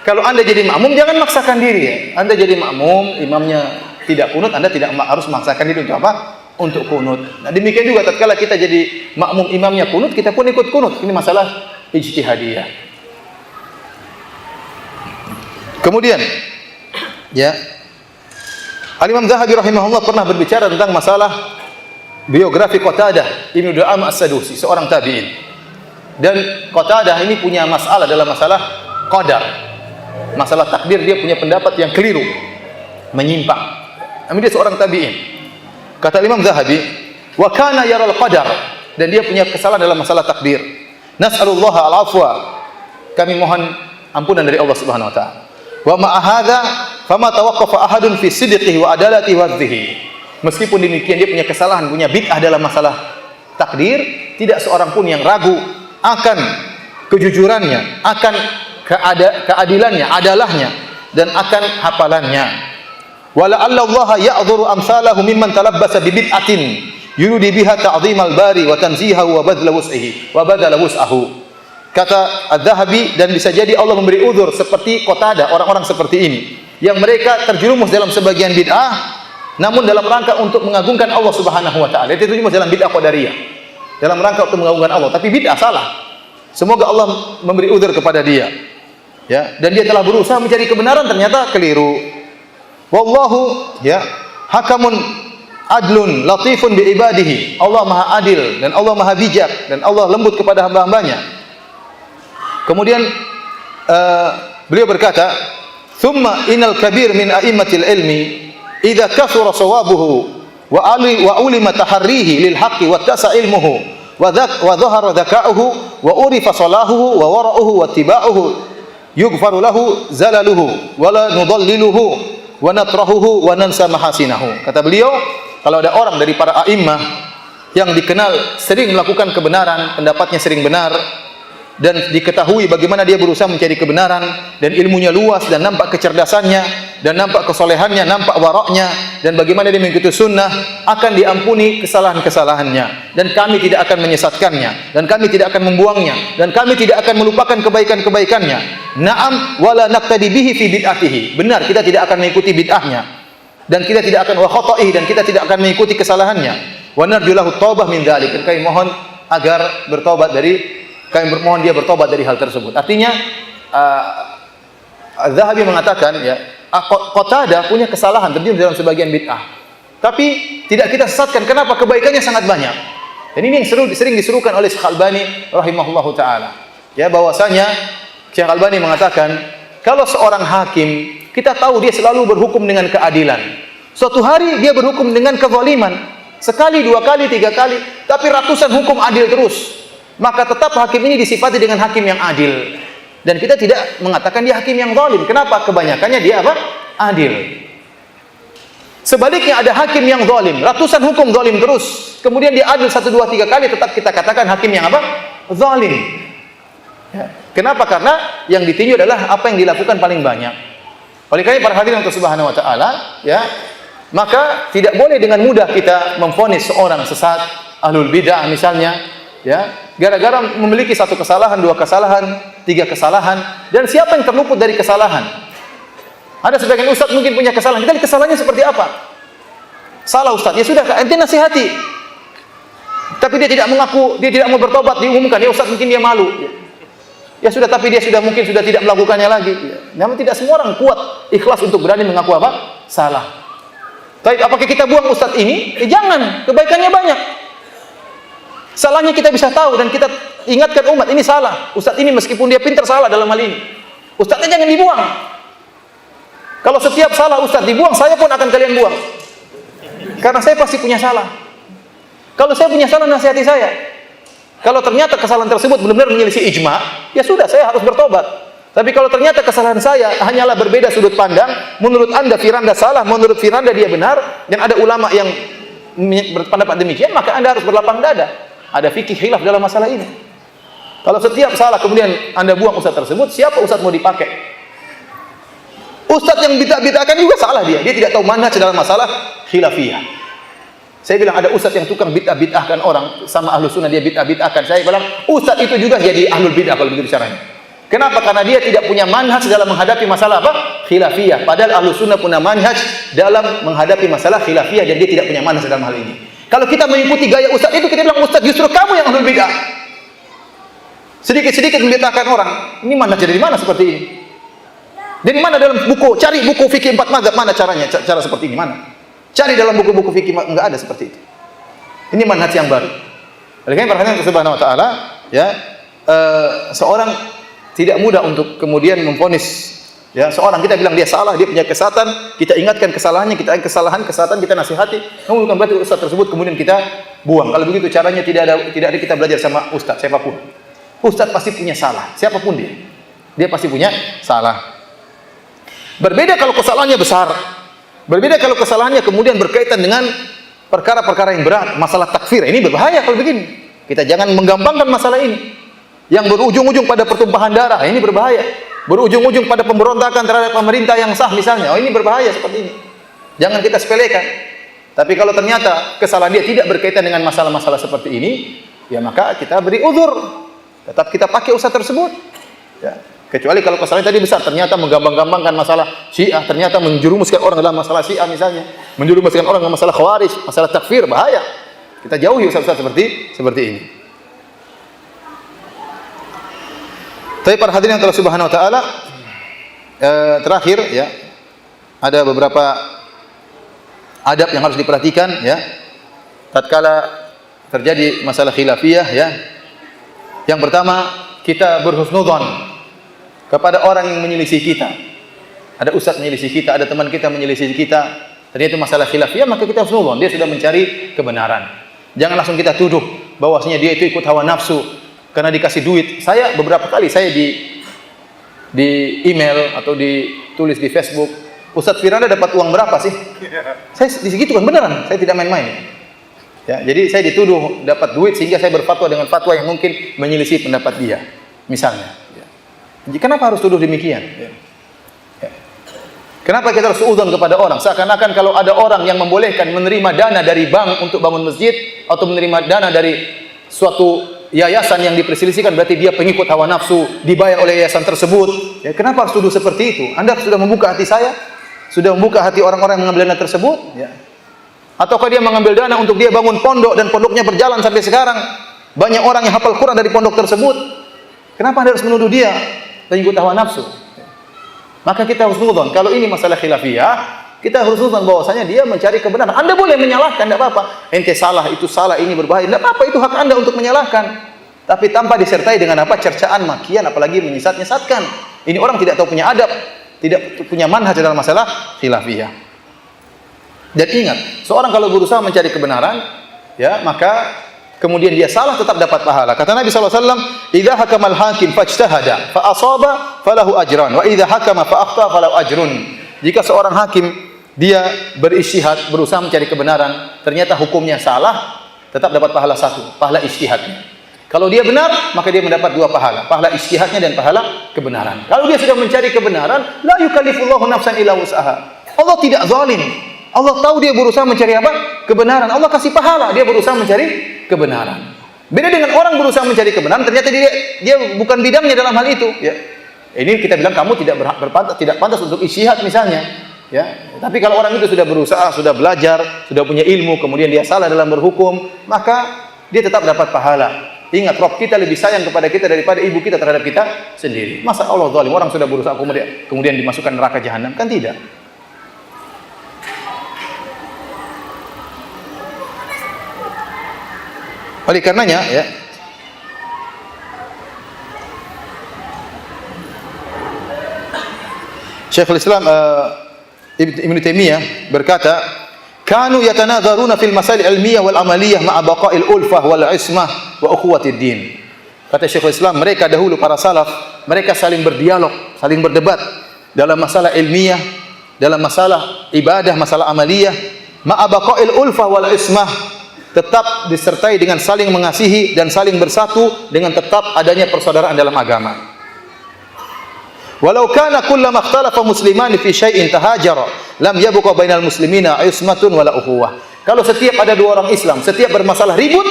kalau Anda jadi makmum, jangan maksakan diri ya. Anda jadi makmum, imamnya tidak kunut, Anda tidak harus memaksakan diri untuk apa? Untuk kunut. Nah, demikian juga tatkala kita jadi makmum, imamnya kunut, kita pun ikut kunut. Ini masalah ijtihadiyah. Kemudian, ya, Al-Imam Zahabi rahimahullah pernah berbicara tentang masalah biografi Qatadah Ibnu Du'amah As-Sadusi, seorang tabi'in. Dan Qatadah ini punya masalah dalam masalah qadar. Masalah takdir, dia punya pendapat yang keliru, menyimpang. Namun dia seorang tabi'in. Kata Imam Zahabi, wa kana yaral qadar, dan dia punya kesalahan dalam masalah takdir. Nas'alullaha al-afwa. Kami mohon ampunan dari Allah Subhanahu wa taala. Wa ma hadza fama tawaqqafa ahadun fi sidqihi wa adalatihi wa dzhihi. Meskipun demikian dia punya kesalahan, punya bid'ah dalam masalah takdir, tidak seorang pun yang ragu akan kejujurannya, akan keadilannya, adalahnya, dan akan hafalannya. Wala Allah ya'dzuru amsalahu mimman talabbasa bi bid'atin yuridi biha ta'dhimal bari wa tanzihahu wa badla wus'ahu. Kata Az-Zahabi, dan bisa jadi Allah memberi uzur seperti Qatadah, orang-orang seperti ini yang mereka terjerumus dalam sebagian bid'ah, namun dalam rangka untuk mengagungkan Allah Subhanahu wa taala. Itu terjerumus dalam bid'ah qadariyah. Dalam rangka untuk mengagungkan Allah, tapi bid'ah salah. Semoga Allah memberi uzur kepada dia. Ya, dan dia telah berusaha mencari kebenaran, ternyata keliru. Wallahu ya hakamun adlun latifun bi ibadihi. Allah Maha adil dan Allah Maha bijak dan Allah lembut kepada hamba-hambanya. Kemudian beliau berkata, "Tsumma innal kabir min a'immatil ilmi idza kathura sawabuhu wa ulima taharrihi lil haqqi wa tasa ilmuhu wa dhahara dhaka'uhu wa urifa salahuhu wa wara'uhu wa tiba'uhu yughfaru lahu zalaluhu wa la nudalliluhu wa natrahuhu wa nansa mahasinahu." Kata beliau, kalau ada orang dari para a'immah yang dikenal sering melakukan kebenaran, pendapatnya sering benar, dan diketahui bagaimana dia berusaha mencari kebenaran, dan ilmunya luas, dan nampak kecerdasannya, dan nampak kesolehannya, nampak waraknya, dan bagaimana dia mengikuti sunnah, akan diampuni kesalahan-kesalahannya, dan kami tidak akan menyesatkannya, dan kami tidak akan membuangnya, dan kami tidak akan melupakan kebaikan-kebaikannya. Na'am wala naqtadi bihi fi bid'atihi. Benar, kita tidak akan mengikuti bid'ahnya, dan kita tidak akan wa khata'ihi, dan kita tidak akan mengikuti kesalahannya. Wa narjulahu taubah min dzalik. Kami mohon agar bertobat dari, kami bermohon dia bertobat dari hal tersebut. Artinya Az-Zahabi mengatakan ya, Qatadah punya kesalahan, terjun dalam sebagian bid'ah. Tapi tidak kita sesatkan, kenapa? Kebaikannya sangat banyak. Dan ini yang sering diserukan oleh Syekh Albani rahimahullahu taala. Ya, bahwasanya Syekh Albani mengatakan, kalau seorang hakim, kita tahu dia selalu berhukum dengan keadilan. Suatu hari dia berhukum dengan kezaliman. Sekali, dua kali, tiga kali, tapi ratusan hukum adil terus. Maka tetap hakim ini disifati dengan hakim yang adil. Dan kita tidak mengatakan dia hakim yang zalim. Kenapa? Kebanyakannya dia apa? Adil. Sebaliknya ada hakim yang zalim, ratusan hukum zalim terus. Kemudian dia adil 1, 2, 3 kali, tetap kita katakan hakim yang apa? Zalim. Ya. Kenapa? Karena yang ditinjau adalah apa yang dilakukan paling banyak. Oleh karena para hadirin Allah Subhanahu wa taala, ya, maka tidak boleh dengan mudah kita memvonis seorang sesat, ahlul bidah misalnya, ya, gara-gara memiliki 1 kesalahan, 2 kesalahan, 3 kesalahan, dan siapa yang terluput dari kesalahan? Ada sebagian ustaz mungkin punya kesalahan, kita lihat kesalahannya seperti apa? Salah ustaz, ya sudah, ente nasihati. Tapi dia tidak mengaku, dia tidak mau bertobat, diumumkan, ya ustaz mungkin dia malu. Ya sudah, tapi dia sudah mungkin sudah tidak melakukannya lagi. Namun tidak semua orang kuat ikhlas untuk berani mengaku apa? Salah. Tapi apakah kita buang ustadz ini? Jangan, kebaikannya banyak. Salahnya kita bisa tahu dan kita ingatkan umat ini salah. Ustadz ini meskipun dia pintar salah dalam hal ini. Ustadznya jangan dibuang. Kalau setiap salah ustadz dibuang, saya pun akan kalian buang. Karena saya pasti punya salah. Kalau saya punya salah, nasihati saya. Kalau ternyata kesalahan tersebut benar-benar menyelisih ijma, ya sudah, saya harus bertobat. Tapi kalau ternyata kesalahan saya hanyalah berbeda sudut pandang, menurut Anda Firanda salah, menurut Firanda dia benar, dan ada ulama yang berpendapat demikian, maka Anda harus berlapang dada. Ada fikih khilaf dalam masalah ini. Kalau setiap salah kemudian Anda buang ustaz tersebut, siapa ustaz mau dipakai? Ustaz yang bid'ah-bid'ahkan juga salah dia. Dia tidak tahu manhaj dalam masalah khilafiyah. Saya bilang ada ustaz yang tukang bid'ah-bid'ahkan orang, sama ahlu sunnah dia bid'ah-bid'ahkan. Saya bilang ustaz itu juga jadi ahlul bid'ah kalau begitu caranya. Kenapa? Karena dia tidak punya manhaj dalam menghadapi masalah apa? Khilafiyah. Padahal ahlu sunnah punya manhaj dalam menghadapi masalah khilafiyah dan dia tidak punya manhaj dalam hal ini. Kalau kita mengikuti gaya ustaz itu, kita bilang ustaz justru kamu yang ahlul bid'ah. Sedikit-sedikit membid'ahkan orang. Ini manhaj dari mana seperti ini? Dari mana dalam buku? Cari buku fikih 4 mazhab, mana caranya? Cara seperti ini mana? Cari dalam buku-buku fikih, enggak ada seperti itu. Ini manhaj yang baru. Oleh karena perhatian Subhanahu wa taala, ya, seorang tidak mudah untuk kemudian memvonis, ya, seorang kita bilang dia salah, dia punya kesalahan, kita ingatkan kesalahannya, kesalahan kita nasihati. Namun bukan berarti ustaz tersebut kemudian kita buang. Kalau begitu caranya tidak ada kita belajar sama ustaz siapapun. Ustaz pasti punya salah, siapapun dia. Dia pasti punya salah. Berbeda kalau kesalahannya besar. Berbeda kalau kesalahannya kemudian berkaitan dengan perkara-perkara yang berat, masalah takfir. Ini berbahaya kalau begini. Kita jangan menggampangkan masalah ini. Yang berujung-ujung pada pertumpahan darah, ini berbahaya. Berujung-ujung pada pemberontakan terhadap pemerintah yang sah misalnya. Oh, ini berbahaya seperti ini. Jangan kita sepelekan. Tapi kalau ternyata kesalahan dia tidak berkaitan dengan masalah-masalah seperti ini, ya maka kita beri uzur. Tetap kita pakai ustaz tersebut. Ya. Kecuali kalau kesalahan tadi besar, ternyata menggampang-gampangkan masalah Syiah, ternyata menjerumuskan orang dalam masalah Syiah misalnya, menjerumuskan orang dalam masalah Khawarij, masalah takfir, bahaya. Kita jauhi ustaz-ustaz seperti ini. Tapi para hadirin Allah Subhanahu wa taala, terakhir ya, ada beberapa adab yang harus diperhatikan ya. Tatkala terjadi masalah khilafiyah ya. Yang pertama, kita berhusnudzon kepada orang yang menyelisih kita. Ada ustaz menyelisih kita, ada teman kita menyelisih kita. Ternyata itu masalah khilafiyah, maka kita husnudzon, dia sudah mencari kebenaran. Jangan langsung kita tuduh bahwasanya dia itu ikut hawa nafsu karena dikasih duit. Saya beberapa kali di email atau ditulis di Facebook, Ustaz Firanda dapat uang berapa sih? Saya disegitu kan beneran, saya tidak main-main. Ya, jadi saya dituduh dapat duit sehingga saya berfatwa dengan fatwa yang mungkin menyelisih pendapat dia, misalnya. Kenapa harus tuduh demikian? Ya. Kenapa kita harus suudzon kepada orang? Seakan-akan kalau ada orang yang membolehkan menerima dana dari bank untuk bangun masjid atau menerima dana dari suatu yayasan yang diperselisihkan, berarti dia pengikut hawa nafsu, dibayar oleh yayasan tersebut. Ya, kenapa harus tuduh seperti itu? Anda sudah membuka hati saya? Sudah membuka hati orang-orang yang mengambil dana tersebut? Ya. Ataukah dia mengambil dana untuk dia bangun pondok dan pondoknya berjalan sampai sekarang? Banyak orang yang hafal Quran dari pondok tersebut. Kenapa Anda harus menuduh dia pengikut hawa nafsu? Maka kita harus husnudzon. Kalau ini masalah khilafiyah, kita harus husnudzon bahwasanya dia mencari kebenaran. Anda boleh menyalahkan, tidak apa-apa. Ente salah, itu salah, ini berbahaya. Tidak apa-apa, itu hak Anda untuk menyalahkan. Tapi tanpa disertai dengan apa? Cercaan, makian, apalagi menyesat-nyesatkan. Ini orang tidak tahu punya adab, tidak punya manhaj dalam masalah khilafiyah. Dan ingat, seorang kalau berusaha mencari kebenaran, ya, maka kemudian dia salah tetap dapat pahala. Kata Nabi SAW, "Idza hakamal hakim fajtahada fa asaba falahu ajran wa idza hakama fa akhta falahu ajrun." Jika seorang hakim dia berijtihad, berusaha mencari kebenaran, ternyata hukumnya salah, tetap dapat pahala satu, pahala ijtihadnya. Kalau dia benar, maka dia mendapat 2 pahala, pahala ijtihadnya dan pahala kebenaran. Kalau dia sudah mencari kebenaran, la yukallifullahu nafsan illa wus'aha. Allah tidak zalim. Allah tahu dia berusaha mencari apa? Kebenaran. Allah kasih pahala, dia berusaha mencari kebenaran. Beda dengan orang berusaha mencari kebenaran, ternyata dia bukan bidangnya dalam hal itu. Ya. Ini kita bilang kamu tidak pantas untuk ijtihad misalnya. Ya. Tapi kalau orang itu sudah berusaha, sudah belajar, sudah punya ilmu, kemudian dia salah dalam berhukum, maka dia tetap dapat pahala. Ingat, Rabb kita lebih sayang kepada kita daripada ibu kita terhadap kita sendiri. Masa Allah zalim, orang sudah berusaha kemudian dimasukkan neraka jahanam? Kan tidak. Oleh karenanya ya, Syekhul Islam Ibnu Taimiyah berkata, kanu yatanadharuna fil masail ilmiyah wal amaliyah ma'a baqa'il ulfah wal ismah wa ukhuwatid din. Kata Syekhul Islam, mereka dahulu para salaf, mereka saling berdialog, saling berdebat dalam masalah ilmiah, dalam masalah ibadah, masalah amaliyah, ma'a baqa'il ulfah wal ismah, tetap disertai dengan saling mengasihi dan saling bersatu dengan tetap adanya persaudaraan dalam agama. Walau kana kullama ikhtalafa muslimani fi syai'in tahajara lam yabqa bainal muslimina ismatun wala ukhuwah. Kalau setiap ada dua orang Islam, setiap bermasalah ribut,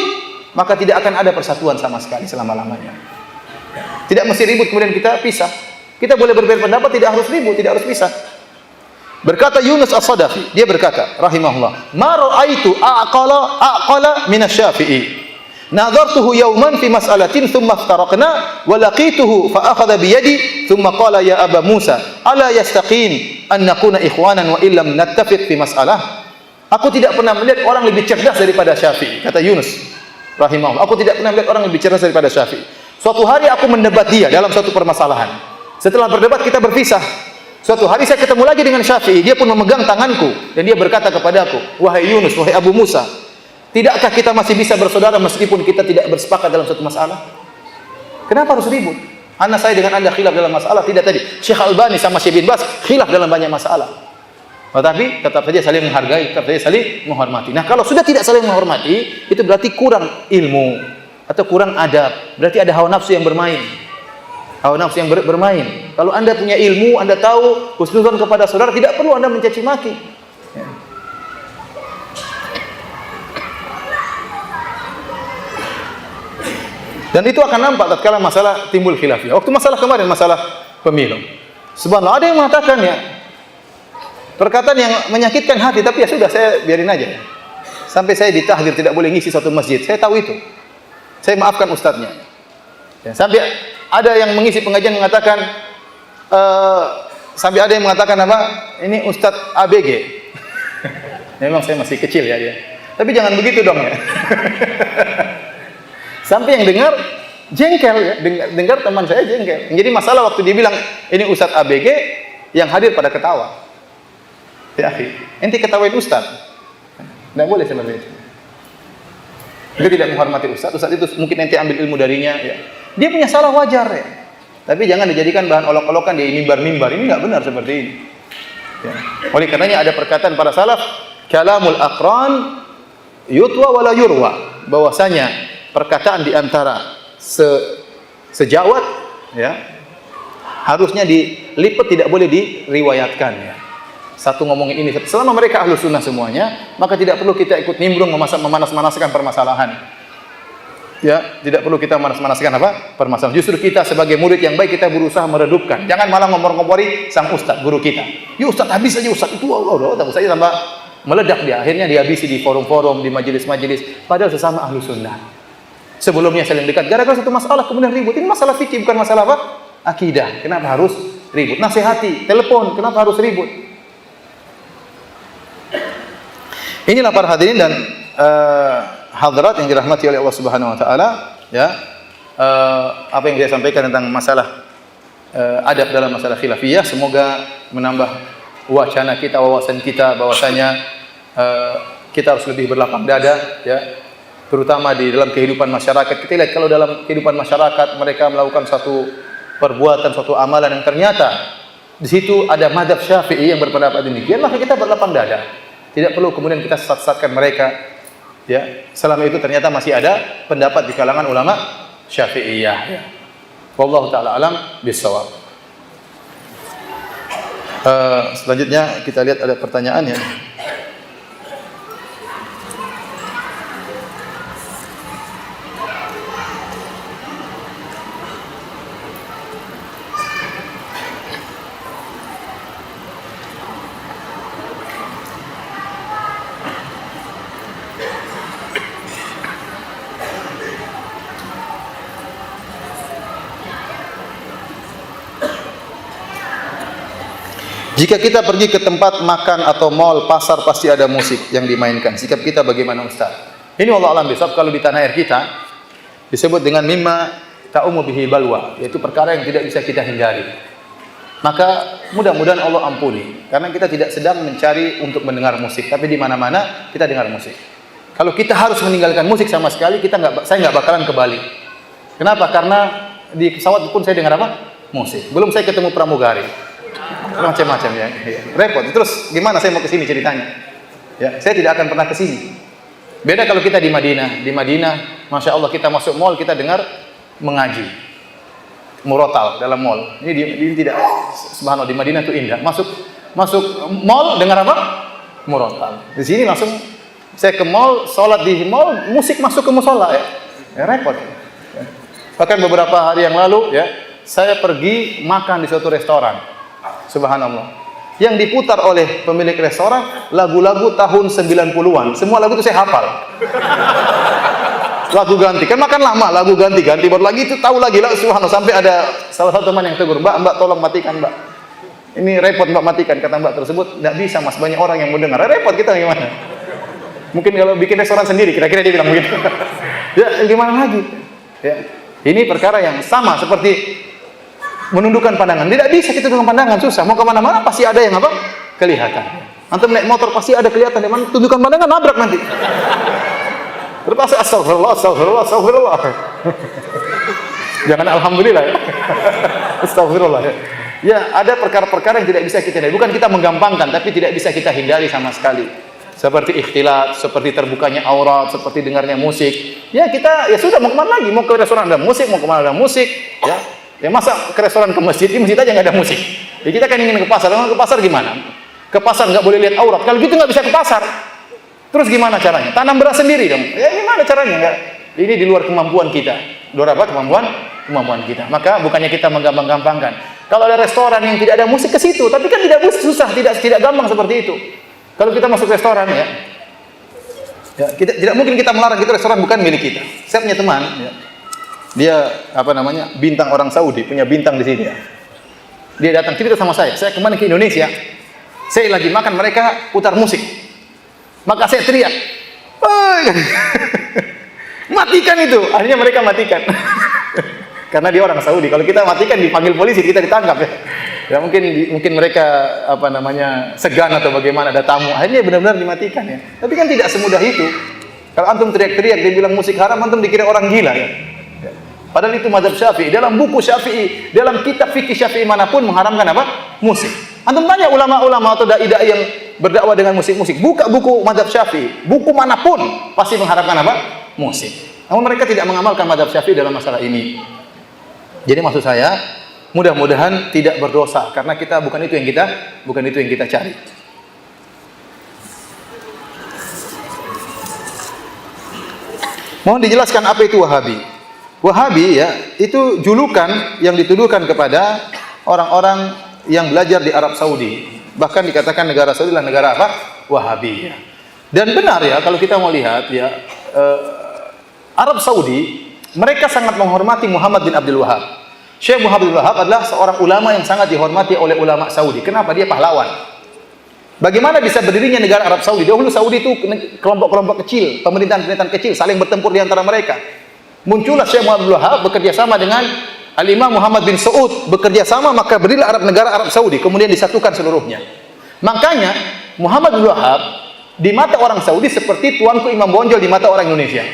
maka tidak akan ada persatuan sama sekali selama-lamanya. Tidak mesti ribut kemudian kita pisah. Kita boleh berbeda pendapat, tidak harus ribut, tidak harus pisah. Berkata Yunus As-Sadafi, dia berkata rahimahullah, "Ma ra'aitu aqala min asy-Syafi'i. Nadartuhu yawman fi mas'alatin thumma iftaraqna wa laqituhu fa akhadha bi yadi thumma qala ya Aba Musa, ala yastaqim an nakuna ikhwanan wa illam nattafiq fi mas'alah." Aku tidak pernah melihat orang lebih cerdas daripada Syafi'i, kata Yunus rahimahullah. Aku tidak pernah melihat orang lebih cerdas daripada Syafi'i. Suatu hari aku mendebat dia dalam suatu permasalahan. Setelah berdebat kita berpisah. Suatu hari saya ketemu lagi dengan Syafi'i, dia pun memegang tanganku dan dia berkata kepadaku, "Wahai Yunus, wahai Abu Musa, tidakkah kita masih bisa bersaudara meskipun kita tidak bersepakat dalam suatu masalah? Kenapa harus ribut? Ana saya dengan Anda khilaf dalam masalah, tidak tadi Syekh Albani sama Syekh bin Baz khilaf dalam banyak masalah. Tetapi tetap saja saling menghargai, tetap saja saling menghormati. Nah, kalau sudah tidak saling menghormati, itu berarti kurang ilmu atau kurang adab. Berarti ada hawa nafsu yang bermain. Hawa nafsu yang bermain. Kalau Anda punya ilmu, Anda tahu husnuzon kepada saudara, tidak perlu Anda mencaci maki. Ya. Dan itu akan nampak tatkala masalah timbul khilafiyah. Waktu masalah kemarin, masalah pemilu. Subhanallah, ada yang mengatakan ya, perkataan yang menyakitkan hati, tapi ya sudah, saya biarin aja. Sampai saya ditahdir tidak boleh ngisi satu masjid. Saya tahu itu. Saya maafkan ustadznya. Ya, sampai ada yang mengisi pengajian mengatakan, sampai ada yang mengatakan apa? Ini Ustadz ABG. Memang saya masih kecil ya dia. Tapi jangan begitu dong ya. Sampai yang dengar jengkel ya, dengar teman saya jengkel. Jadi masalah waktu dia bilang ini Ustadz ABG, yang hadir pada ketawa. Ya, ente ketawain Ustadz. Tidak boleh seperti itu. Dia tidak menghormati Ustadz. Ustadz itu mungkin ente ambil ilmu darinya. Ya. Dia punya salah, wajar ya. Tapi jangan dijadikan bahan olok-olokan di mimbar-mimbar. Ini enggak benar seperti ini. Ya. Oleh karenanya ada perkataan para salaf, kalamul aqran yutwa wala yurwa. Bahwasanya perkataan di antara sejawat ya, harusnya dilipat, tidak boleh diriwayatkan ya. Satu ngomongin ini, selama mereka ahlu sunnah semuanya, maka tidak perlu kita ikut nimbrung memanas-manaskan permasalahan. Ya, tidak perlu kita manas-manaskan apa? Permasalahan. Justru kita sebagai murid yang baik, kita berusaha meredupkan. Jangan malah ngompor-ngompori sang ustaz, guru kita. Ya ustaz, habis aja ustaz itu, tak usah tambah meledak dia. Akhirnya dihabisi di forum-forum, di majelis-majelis. Padahal sesama ahlu sunnah. Sebelumnya saling dekat. Gara-gara satu masalah kemudian ribut. Ini masalah fikih, bukan masalah apa? Akidah. Kenapa harus ribut? Nasihati, telepon. Kenapa harus ribut? Inilah para hadirin dan hadirat yang dirahmati oleh Allah Subhanahu wa taala, ya. Apa yang saya sampaikan tentang masalah adab dalam masalah khilafiyah semoga menambah wacana kita, wawasan kita bahwasanya kita harus lebih berlapang dada, ya. Terutama di dalam kehidupan masyarakat. Kita lihat kalau dalam kehidupan masyarakat mereka melakukan suatu perbuatan, suatu amalan yang ternyata di situ ada mazhab Syafi'i yang berpendapat demikian, maka kita berlapang dada. Tidak perlu kemudian kita sesat-sesatkan mereka. Ya, selama itu ternyata masih ada pendapat di kalangan ulama Syafi'iyah. Ya. Wallahu taala alam bissawab. Selanjutnya kita lihat ada pertanyaan ya. Jika kita pergi ke tempat makan atau mall, pasar, pasti ada musik yang dimainkan. Sikap kita bagaimana, Ustaz? Ini wallahu alam bisawab, kalau di tanah air kita disebut dengan mimma ta'umu bihi balwa, yaitu perkara yang tidak bisa kita hindari. Maka mudah-mudahan Allah ampuni, karena kita tidak sedang mencari untuk mendengar musik, tapi di mana-mana kita dengar musik. Kalau kita harus meninggalkan musik sama sekali, saya nggak bakalan ke Bali. Kenapa? Karena di pesawat pun saya dengar apa? Musik. Belum saya ketemu pramugari, macam-macam ya. Repot. Terus gimana saya mau ke sini ceritanya? Ya, saya tidak akan pernah ke sini. Beda kalau kita di Madinah. Di Madinah, masya Allah, kita masuk mall, kita dengar mengaji, murotal dalam mall. Ini tidak, subhanallah, di Madinah itu indah. Masuk mall dengar apa? Murotal. Di sini langsung saya ke mall, sholat di mall, musik masuk ke musola ya repot. Bahkan beberapa hari yang lalu ya, saya pergi makan di suatu restoran. Subhanallah. Yang diputar oleh pemilik restoran lagu-lagu tahun 90-an. Semua lagu itu saya hafal. Lagu ganti, kan makan lama, lagu ganti-ganti, baru lagi itu tahu lagi lah. Subhanallah, sampai ada salah satu teman yang tegur, Mbak tolong matikan, Mbak. Ini repot Mbak matikan, kata Mbak tersebut. Tidak bisa Mas, banyak orang yang mau dengar. Repot kita gimana? Mungkin kalau bikin restoran sendiri, kira-kira dia bilang begitu. Ya gimana lagi? Ya. Ini perkara yang sama seperti menundukkan pandangan. Tidak bisa kita tundukkan pandangan, susah. Mau kemana-mana pasti ada yang apa? Kelihatan. Antum naik motor pasti ada kelihatan. Tundukkan pandangan, nabrak nanti. Terpaksa astagfirullah. Jangan alhamdulillah ya. Astagfirullah ya. Ya, ada perkara-perkara yang tidak bisa kita hindari. Bukan kita menggampangkan, tapi tidak bisa kita hindari sama sekali. Seperti ikhtilat, seperti terbukanya aurat, seperti dengarnya musik. Ya kita, ya sudah, mau kemana lagi? Mau ke restoran ada musik, mau kemana ada musik. Ya masa ke restoran, ke masjid, di masjid aja nggak ada musik. Ya kita kan ingin ke pasar. Kalau ke pasar gimana? Ke pasar nggak boleh lihat aurat. Kalau gitu nggak bisa ke pasar. Terus gimana caranya? Tanam beras sendiri dong. Ya gimana caranya? Nggak. Ini di luar kemampuan kita. Luar apa? Kemampuan kita. Maka bukannya kita menggampang-gampangkan. Kalau ada restoran yang tidak ada musik, ke situ. Tapi kan tidak susah, tidak gampang seperti itu. Kalau kita masuk restoran ya kita tidak mungkin kita melarang, itu restoran bukan milik kita. Saya punya teman ya, dia bintang orang Saudi, punya bintang di sini ya. Dia datang cerita sama saya kemarin ke Indonesia, saya lagi makan, mereka putar musik, maka saya teriak, matikan itu. Akhirnya mereka matikan. Karena dia orang Saudi. Kalau kita matikan dipanggil polisi, kita ditangkap ya. Ya mungkin mereka segan atau bagaimana, ada tamu, akhirnya benar-benar dimatikan ya. Tapi kan tidak semudah itu. Kalau antum teriak-teriak dia bilang musik haram, antum dikira orang gila ya. Padahal itu mazhab Syafi'i. Dalam buku Syafi'i, dalam kitab fikih Syafi'i manapun mengharamkan apa? Musik. Antum tanya ulama-ulama atau dai-dai yang berdakwah dengan musik-musik, buka buku mazhab Syafi'i, buku manapun pasti mengharamkan apa? Musik. Namun mereka tidak mengamalkan mazhab Syafi'i dalam masalah ini. Jadi maksud saya, mudah-mudahan tidak berdosa, karena kita bukan itu yang kita cari. Mohon dijelaskan apa itu Wahabi. Wahabi ya, itu julukan yang dituduhkan kepada orang-orang yang belajar di Arab Saudi. Bahkan dikatakan negara Saudi adalah negara apa? Wahabi. Dan benar ya, kalau kita mau lihat ya, Arab Saudi mereka sangat menghormati Muhammad bin Abdul Wahab. Syekh Muhammad bin Abdul Wahab adalah seorang ulama yang sangat dihormati oleh ulama Saudi. Kenapa? Dia pahlawan. Bagaimana bisa berdirinya negara Arab Saudi? Dahulu Saudi itu kelompok-kelompok kecil, pemerintahan-pemerintahan kecil saling bertempur di antara mereka. Muncullah Syekh Muhammad bin Abdul Wahab bekerja sama dengan Al-Imam Muhammad bin Saud, bekerja sama, maka berdirilah negara Arab Saudi, kemudian disatukan seluruhnya. Makanya Muhammad bin Abdul Wahab di mata orang Saudi seperti tuanku Imam Bonjol di mata orang Indonesia.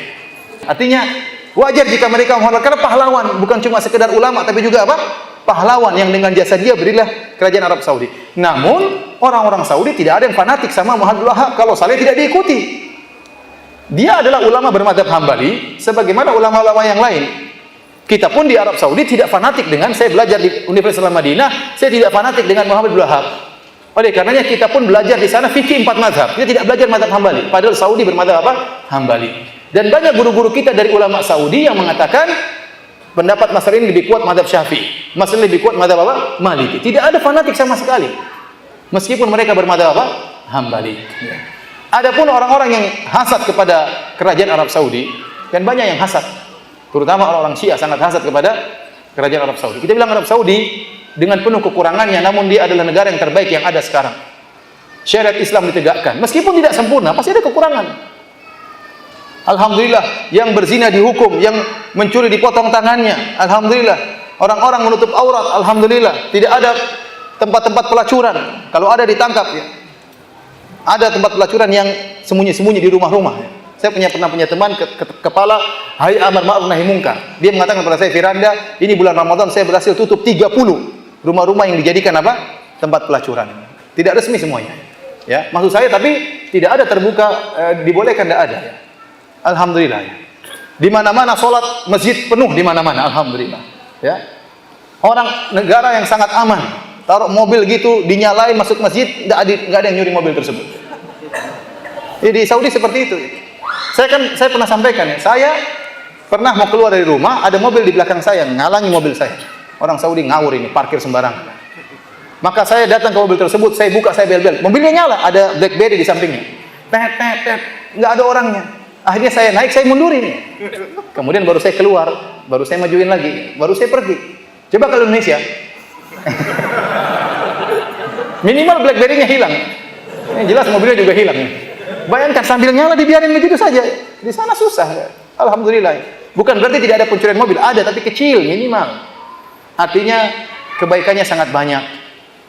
Artinya wajar jika mereka menghormati, karena pahlawan, bukan cuma sekedar ulama tapi juga apa? Pahlawan yang dengan jasa dia berilah kerajaan Arab Saudi. Namun orang-orang Saudi tidak ada yang fanatik sama Muhammad bin Wahab, kalau saleh tidak diikuti. Dia adalah ulama bermadzhab Hambali sebagaimana ulama-ulama yang lain. Kita pun di Arab Saudi tidak fanatik dengan, saya belajar di Universitas Madinah, saya tidak fanatik dengan Muhammad bin Wahab. Oleh karenanya kita pun belajar di sana fikih 4 mazhab. Kita tidak belajar mazhab Hambali, padahal Saudi bermadzhab apa? Hambali. Dan banyak guru-guru kita dari ulama Saudi yang mengatakan pendapat masalah ini lebih kuat mazhab Syafi'i, masalah lebih kuat mazhab apa? Maliki. Tidak ada fanatik sama sekali. Meskipun mereka bermadzhab apa? Hambali. Adapun orang-orang yang hasad kepada kerajaan Arab Saudi, dan banyak yang hasad, terutama orang-orang Syiah sangat hasad kepada kerajaan Arab Saudi. Kita bilang Arab Saudi dengan penuh kekurangannya, namun dia adalah negara yang terbaik yang ada sekarang. Syariat Islam ditegakkan, meskipun tidak sempurna, pasti ada kekurangan. Alhamdulillah, yang berzina dihukum, yang mencuri dipotong tangannya. Alhamdulillah, orang-orang menutup aurat. Alhamdulillah, tidak ada tempat-tempat pelacuran. Kalau ada ditangkap ya. Ada tempat pelacuran yang sembunyi-sembunyi di rumah-rumah ya. Saya pernah punya teman kepala Hayat Amar Ma'ruf Nahi Munkar. Dia mengatakan kepada saya, Firanda, ini bulan Ramadan saya berhasil tutup 30 rumah-rumah yang dijadikan apa? Tempat pelacuran. Tidak resmi semuanya. Ya, maksud saya tapi tidak ada terbuka, dibolehkan, tidak ada ya. Alhamdulillah ya. Di mana-mana salat masjid penuh di mana-mana, alhamdulillah. Ya. Orang negara yang sangat aman. Taruh mobil gitu dinyalain masuk masjid, enggak ada yang nyuri mobil tersebut. Di Saudi seperti itu. Saya pernah sampaikan ya, saya pernah mau keluar dari rumah, ada mobil di belakang saya, ngalangi mobil saya. Orang Saudi ngawur ini, parkir sembarangan. Maka saya datang ke mobil tersebut, saya buka, saya bel-bel. Mobilnya nyala, ada BlackBerry di sampingnya. Tet, tet, tet, nggak ada orangnya. Akhirnya saya naik, saya mundurin. Kemudian baru saya keluar, baru saya majuin lagi, baru saya pergi. Coba kalau Indonesia, minimal BlackBerry-nya hilang. Yang jelas mobilnya juga hilang. Bayangkan sambil nyala dibiarin begitu saja. Di sana susah. Alhamdulillah. Bukan berarti tidak ada pencurian mobil, ada tapi kecil, minimal. Artinya kebaikannya sangat banyak.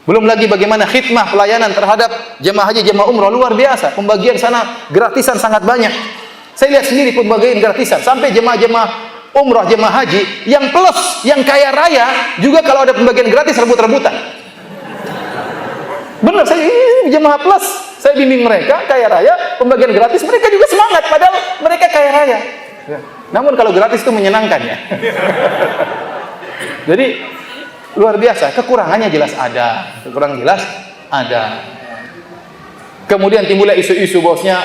Belum lagi bagaimana khidmah pelayanan terhadap jemaah haji, jemaah umrah luar biasa. Pembagian sana gratisan sangat banyak. Saya lihat sendiri pembagian gratisan sampai jemaah-jemaah umrah, jemaah haji yang plus, yang kaya raya juga kalau ada pembagian gratis rebut-rebutan. Benar, saya ini jemaah plus, saya bimbing mereka kaya raya, pembagian gratis mereka juga semangat padahal mereka kaya raya. Ya. Namun kalau gratis itu menyenangkan ya. Jadi luar biasa, kekurangannya jelas ada, kekurangan jelas ada. Kemudian timbullah isu-isu bahwasanya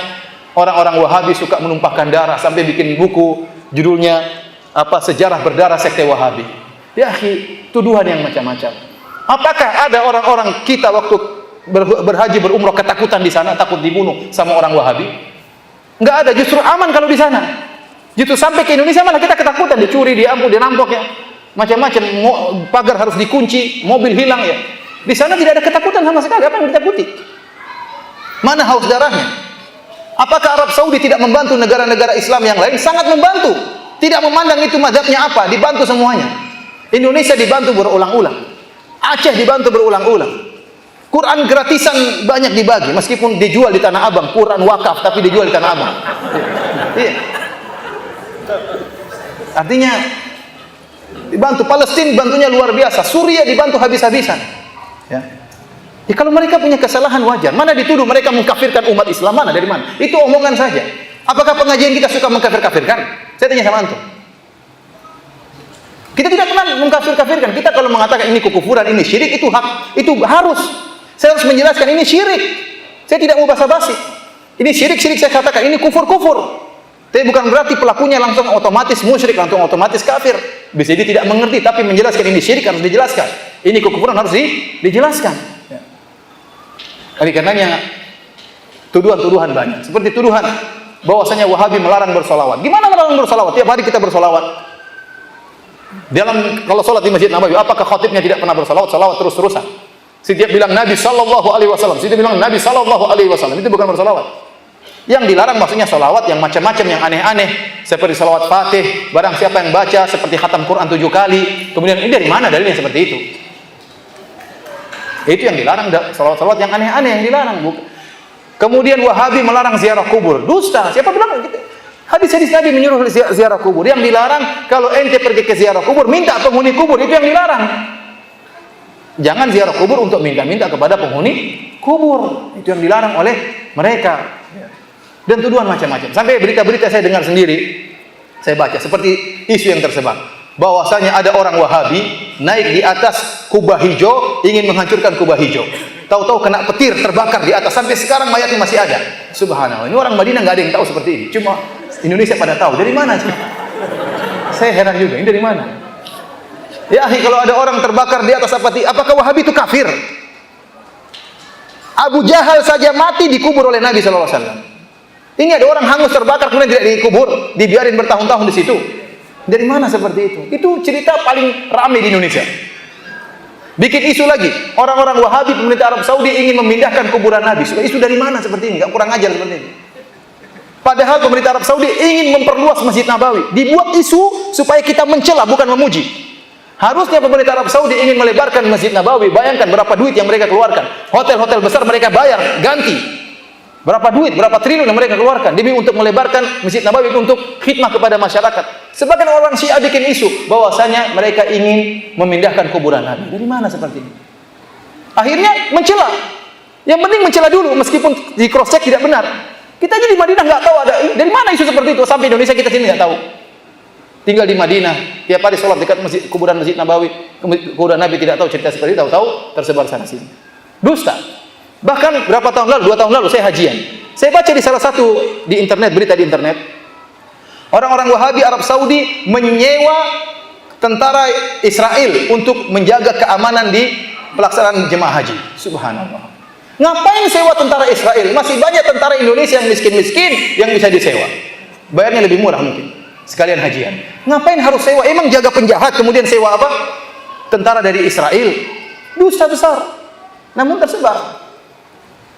orang-orang Wahabi suka menumpahkan darah sampai bikin buku judulnya apa, sejarah berdarah sekte Wahabi. Ya, tuduhan yang macam-macam. Apakah ada orang-orang kita waktu berhaji berumrah ketakutan di sana, takut dibunuh sama orang Wahabi? Enggak ada, justru aman kalau di sana. Justru sampai ke Indonesia malah kita ketakutan, dicuri, diambil, dirampok ya. Macam-macam, pagar harus dikunci, mobil hilang ya. Di sana tidak ada ketakutan sama sekali, apa yang ditakuti? Mana haus darahnya? Apakah Arab Saudi tidak membantu negara-negara Islam yang lain? Sangat membantu. Tidak memandang itu mazhabnya apa, dibantu semuanya. Indonesia dibantu berulang-ulang. Aceh dibantu berulang-ulang. Quran gratisan banyak dibagi, meskipun dijual di Tanah Abang, Quran wakaf tapi dijual di Tanah Abang. Iya. Artinya dibantu. Palestina bantunya luar biasa, Suriah dibantu habis-habisan. Ya. Ya, kalau mereka punya kesalahan wajar. Mana dituduh mereka mengkafirkan umat Islam, mana dari mana? Itu omongan saja. Apakah pengajian kita suka mengkafir-kafirkan? Saya tanya sama antum. Kita tidak pernah mengkafir-kafirkan. Kita kalau mengatakan ini kekufuran, ini syirik, itu hak, itu harus. Saya harus menjelaskan ini syirik. Saya tidak mau basa-basi. Ini syirik-syirik saya katakan, ini kufur-kufur. Tapi bukan berarti pelakunya langsung otomatis musyrik, langsung otomatis kafir. Bisa jadi tidak mengerti, tapi menjelaskan ini syirik harus dijelaskan. Ini kekufuran harus dijelaskan. Ya. Oleh karenanya tuduhan-tuduhan banyak. Seperti tuduhan bahwasanya Wahabi melarang bersolawat. Gimana melarang bersolawat? Tiap hari kita bersolawat. Kalau sholat di Masjid Nabawi, apakah khatibnya tidak pernah bersolawat? Salawat terus-terusan. Setiap bilang Nabi Sallallahu Alaihi Wasallam, setiap bilang Nabi Sallallahu Alaihi Wasallam, itu bukan bersolawat. Yang dilarang maksudnya solawat yang macam-macam, yang aneh-aneh, seperti solawat Fatih. Barang siapa yang baca seperti khatam Quran 7 kali, kemudian ini dari mana dalilnya seperti itu? Itu yang dilarang, solawat-solawat yang aneh-aneh yang dilarang. Kemudian Wahabi melarang ziarah kubur, dusta. Siapa bilang gitu? Hadis-hadis Nabi menyuruh ziarah kubur. Yang dilarang kalau ente pergi ke ziarah kubur, minta penghuni kubur, itu yang dilarang. Jangan ziarah kubur untuk minta-minta kepada penghuni kubur. Itu yang dilarang oleh mereka. Dan tuduhan macam-macam. Sampai berita-berita saya dengar sendiri, saya baca seperti isu yang tersebar, bahwasanya ada orang Wahabi naik di atas kubah hijau, ingin menghancurkan kubah hijau. Tahu-tahu kena petir, terbakar di atas, sampai sekarang mayatnya masih ada. Subhanallah. Ini orang Madinah nggak ada yang tahu seperti ini. Cuma Indonesia pada tahu. Dari mana? Saya heran juga. Ini dari mana? Ya, kalau ada orang terbakar di atas apakah Wahabi itu kafir? Abu Jahal saja mati dikubur oleh Nabi SAW. Ini ada orang hangus terbakar kemudian tidak dikubur, dibiarin bertahun-tahun di situ. Dari mana seperti itu? Itu cerita paling ramai di Indonesia. Bikin isu lagi, orang-orang Wahabi pemerintah Arab Saudi ingin memindahkan kuburan Nabi. Sudah isu dari mana seperti ini? Gak kurang ajar seperti ini. Padahal pemerintah Arab Saudi ingin memperluas Masjid Nabawi. Dibuat isu supaya kita mencela, bukan memuji. Harusnya pemerintah Arab Saudi ingin melebarkan Masjid Nabawi. Bayangkan berapa duit yang mereka keluarkan. Hotel-hotel besar mereka bayar, ganti. Berapa duit, berapa triliun yang mereka keluarkan demi untuk melebarkan Masjid Nabawi untuk khidmah kepada masyarakat. Sebagian orang Syiah bikin isu bahwasanya mereka ingin memindahkan kuburan Nabi. Dari mana seperti ini? Akhirnya mencela. Yang penting mencela dulu meskipun di cross check tidak benar. Kita aja di Madinah nggak tahu ada dari mana isu seperti itu, sampai Indonesia kita sini nggak tahu. Tinggal di Madinah, tiap hari sholat dekat kuburan Masjid Nabawi, kuburan Nabi tidak tahu cerita seperti itu, tahu tersebar sana sini. Dusta. Bahkan berapa tahun lalu, 2 tahun lalu saya hajian. Saya baca di salah satu di internet, berita di internet. Orang-orang Wahabi Arab Saudi menyewa tentara Israel untuk menjaga keamanan di pelaksanaan jemaah haji. Subhanallah. Ngapain sewa tentara Israel? Masih banyak tentara Indonesia yang miskin-miskin yang bisa disewa. Bayarnya lebih murah mungkin. Sekalian hajian. Ngapain harus sewa? Emang jaga penjahat kemudian sewa apa? Tentara dari Israel. Dusta besar. Namun tersebar.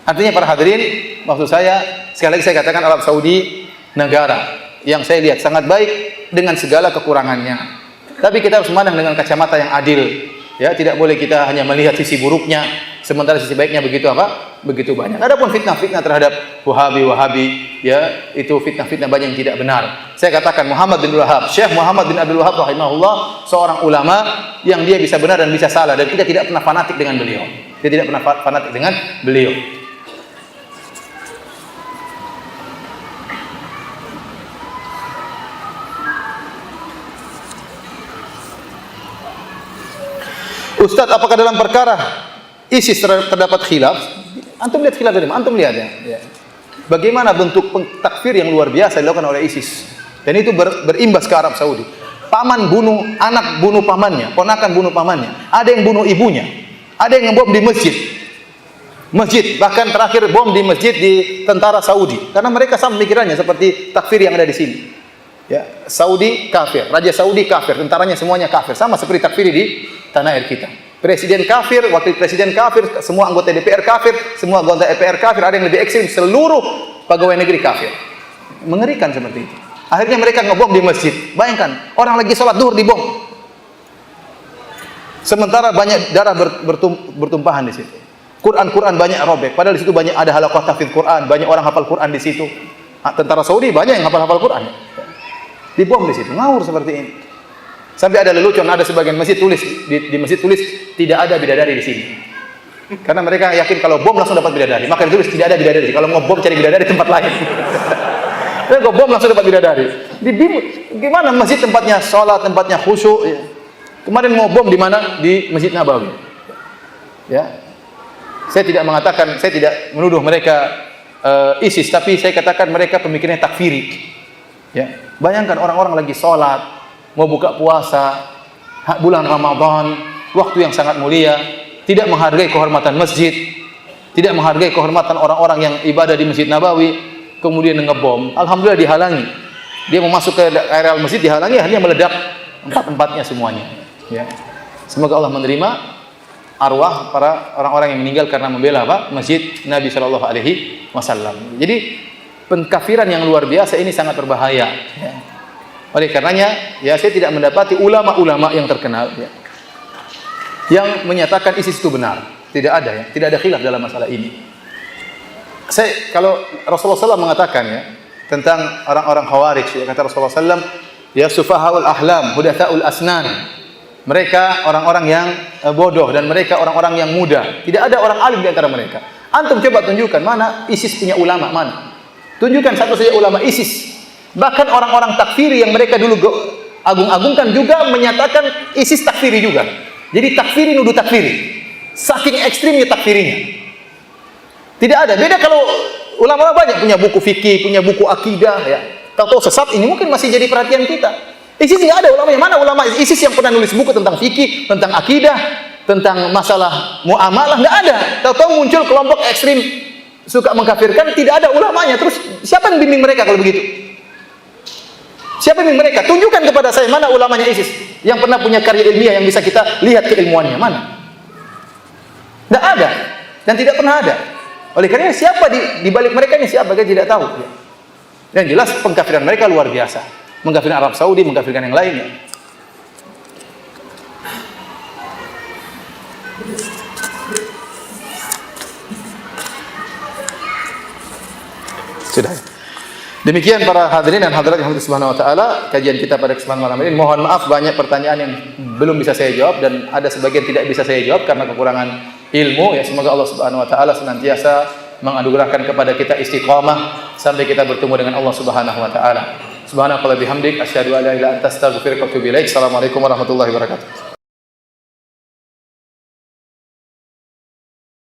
Artinya para hadirin, maksud saya, sekali lagi saya katakan Arab Saudi negara yang saya lihat sangat baik dengan segala kekurangannya. Tapi kita harus memandang dengan kacamata yang adil. Ya, tidak boleh kita hanya melihat sisi buruknya, sementara sisi baiknya begitu apa? Begitu banyak. Adapun fitnah-fitnah terhadap Wahabi, ya, itu fitnah-fitnah banyak yang tidak benar. Saya katakan Muhammad bin Abdul Wahab, Syekh Muhammad bin Abdul Wahab rahimahullah, seorang ulama yang dia bisa benar dan bisa salah, dan kita tidak pernah fanatik dengan beliau. Dia tidak pernah fanatik dengan beliau. Ustadz, apakah dalam perkara ISIS terdapat khilaf? Antum lihat khilaf dari mana? Antum lihat ya. Bagaimana bentuk takfir yang luar biasa dilakukan oleh ISIS. Dan itu berimbas ke Arab Saudi. Paman bunuh anak, bunuh pamannya, ponakan bunuh pamannya. Ada yang bunuh ibunya. Ada yang ngebom di masjid. Bahkan terakhir bom di masjid di tentara Saudi. Karena mereka sama pemikirannya seperti takfir yang ada di sini. Ya, Saudi kafir, Raja Saudi kafir, tentaranya semuanya kafir, sama seperti takfir di tanah air kita. Presiden kafir, wakil presiden kafir, semua anggota DPR kafir, semua anggota DPR kafir, ada yang lebih ekstrim, seluruh pegawai negeri kafir. Mengerikan seperti itu. Akhirnya mereka ngebom di masjid. Bayangkan, orang lagi sholat duhur dibom. Sementara banyak darah bertumpahan di situ. Quran banyak robek, padahal di situ banyak ada halaqah tahfidz Quran, banyak orang hafal Quran di situ. Tentara Saudi banyak yang hafal Quran. Dibom di situ, ngawur seperti ini. Sampai ada lelucon, ada sebagian masjid tulis di masjid tulis tidak ada bidadari di sini. Karena mereka yakin kalau bom langsung dapat bidadari, maka ditulis tidak ada bidadari. Kalau mau bom cari bidadari tempat lain. Dan kalau bom langsung dapat bidadari. Gimana masjid tempatnya sholat, tempatnya khusyuk. Ya. Kemarin mau bom di mana? Di Masjid Nabawi. Ya, saya tidak mengatakan, saya tidak menuduh mereka ISIS, tapi saya katakan mereka pemikirannya takfiri. Ya, bayangkan orang-orang lagi sholat, mau buka puasa, bulan Ramadan, waktu yang sangat mulia, tidak menghargai kehormatan masjid, tidak menghargai kehormatan orang-orang yang ibadah di Masjid Nabawi, kemudian ngebom. Alhamdulillah dihalangi. Dia mau masuk ke area masjid dihalangi, akhirnya meledak empat-empatnya semuanya. Ya, semoga Allah menerima arwah para orang-orang yang meninggal karena membela Masjid Nabi Shallallahu Alaihi Wasallam. Jadi pengkafiran yang luar biasa ini sangat berbahaya. Ya. Oleh karenanya, ya saya tidak mendapati ulama-ulama yang terkenal ya, yang menyatakan ISIS itu benar. Tidak ada ya, tidak ada khilaf dalam masalah ini. Kalau Rasulullah SAW mengatakan ya tentang orang-orang Khawarij, ya, kata Rasulullah SAW, ya sufahaul ahlam, hudatsaul asnan. Mereka orang-orang yang bodoh dan mereka orang-orang yang muda. Tidak ada orang alim di antara mereka. Antum coba tunjukkan mana ISIS punya ulama, mana? Tunjukkan satu saja ulama ISIS. Bahkan orang-orang takfiri yang mereka dulu agung-agungkan juga menyatakan ISIS takfiri juga. Jadi takfiri nuduh takfiri. Saking ekstrimnya takfirinya. Tidak ada. Beda kalau ulama banyak punya buku fikih, punya buku akidah ya. Tahu-tahu sesat, ini mungkin masih jadi perhatian kita. ISIS tidak ada ulama yang mana ulama ISIS yang pernah nulis buku tentang fikih, tentang akidah, tentang masalah muamalah, enggak ada. Tahu-tahu muncul kelompok ekstrim suka mengkafirkan, tidak ada ulamanya. Terus siapa yang bimbing mereka kalau begitu? Siapa yang bimbing mereka? Tunjukkan kepada saya mana ulamanya ISIS yang pernah punya karya ilmiah yang bisa kita lihat keilmuannya, mana? Tidak ada dan tidak pernah ada. Oleh karena siapa di balik mereka ini, siapa kita tidak tahu. Yang jelas pengkafiran mereka luar biasa. Mengkafirkan Arab Saudi, mengkafirkan yang lainnya. Sudah. Demikian para hadirin dan hadirat yang Subhanahu wa taala, kajian kita pada kesempatan malam ini. Mohon maaf banyak pertanyaan yang belum bisa saya jawab dan ada sebagian tidak bisa saya jawab karena kekurangan ilmu. Ya, semoga Allah Subhanahu wa taala senantiasa menganugerahkan kepada kita istiqamah sampai kita bertemu dengan Allah Subhanahu wa taala. Subhanakallahumma bihamdik asyhadu an la ilaha illa anta astaghfiruka wa atubu ilaik. Assalamualaikum warahmatullahi wabarakatuh.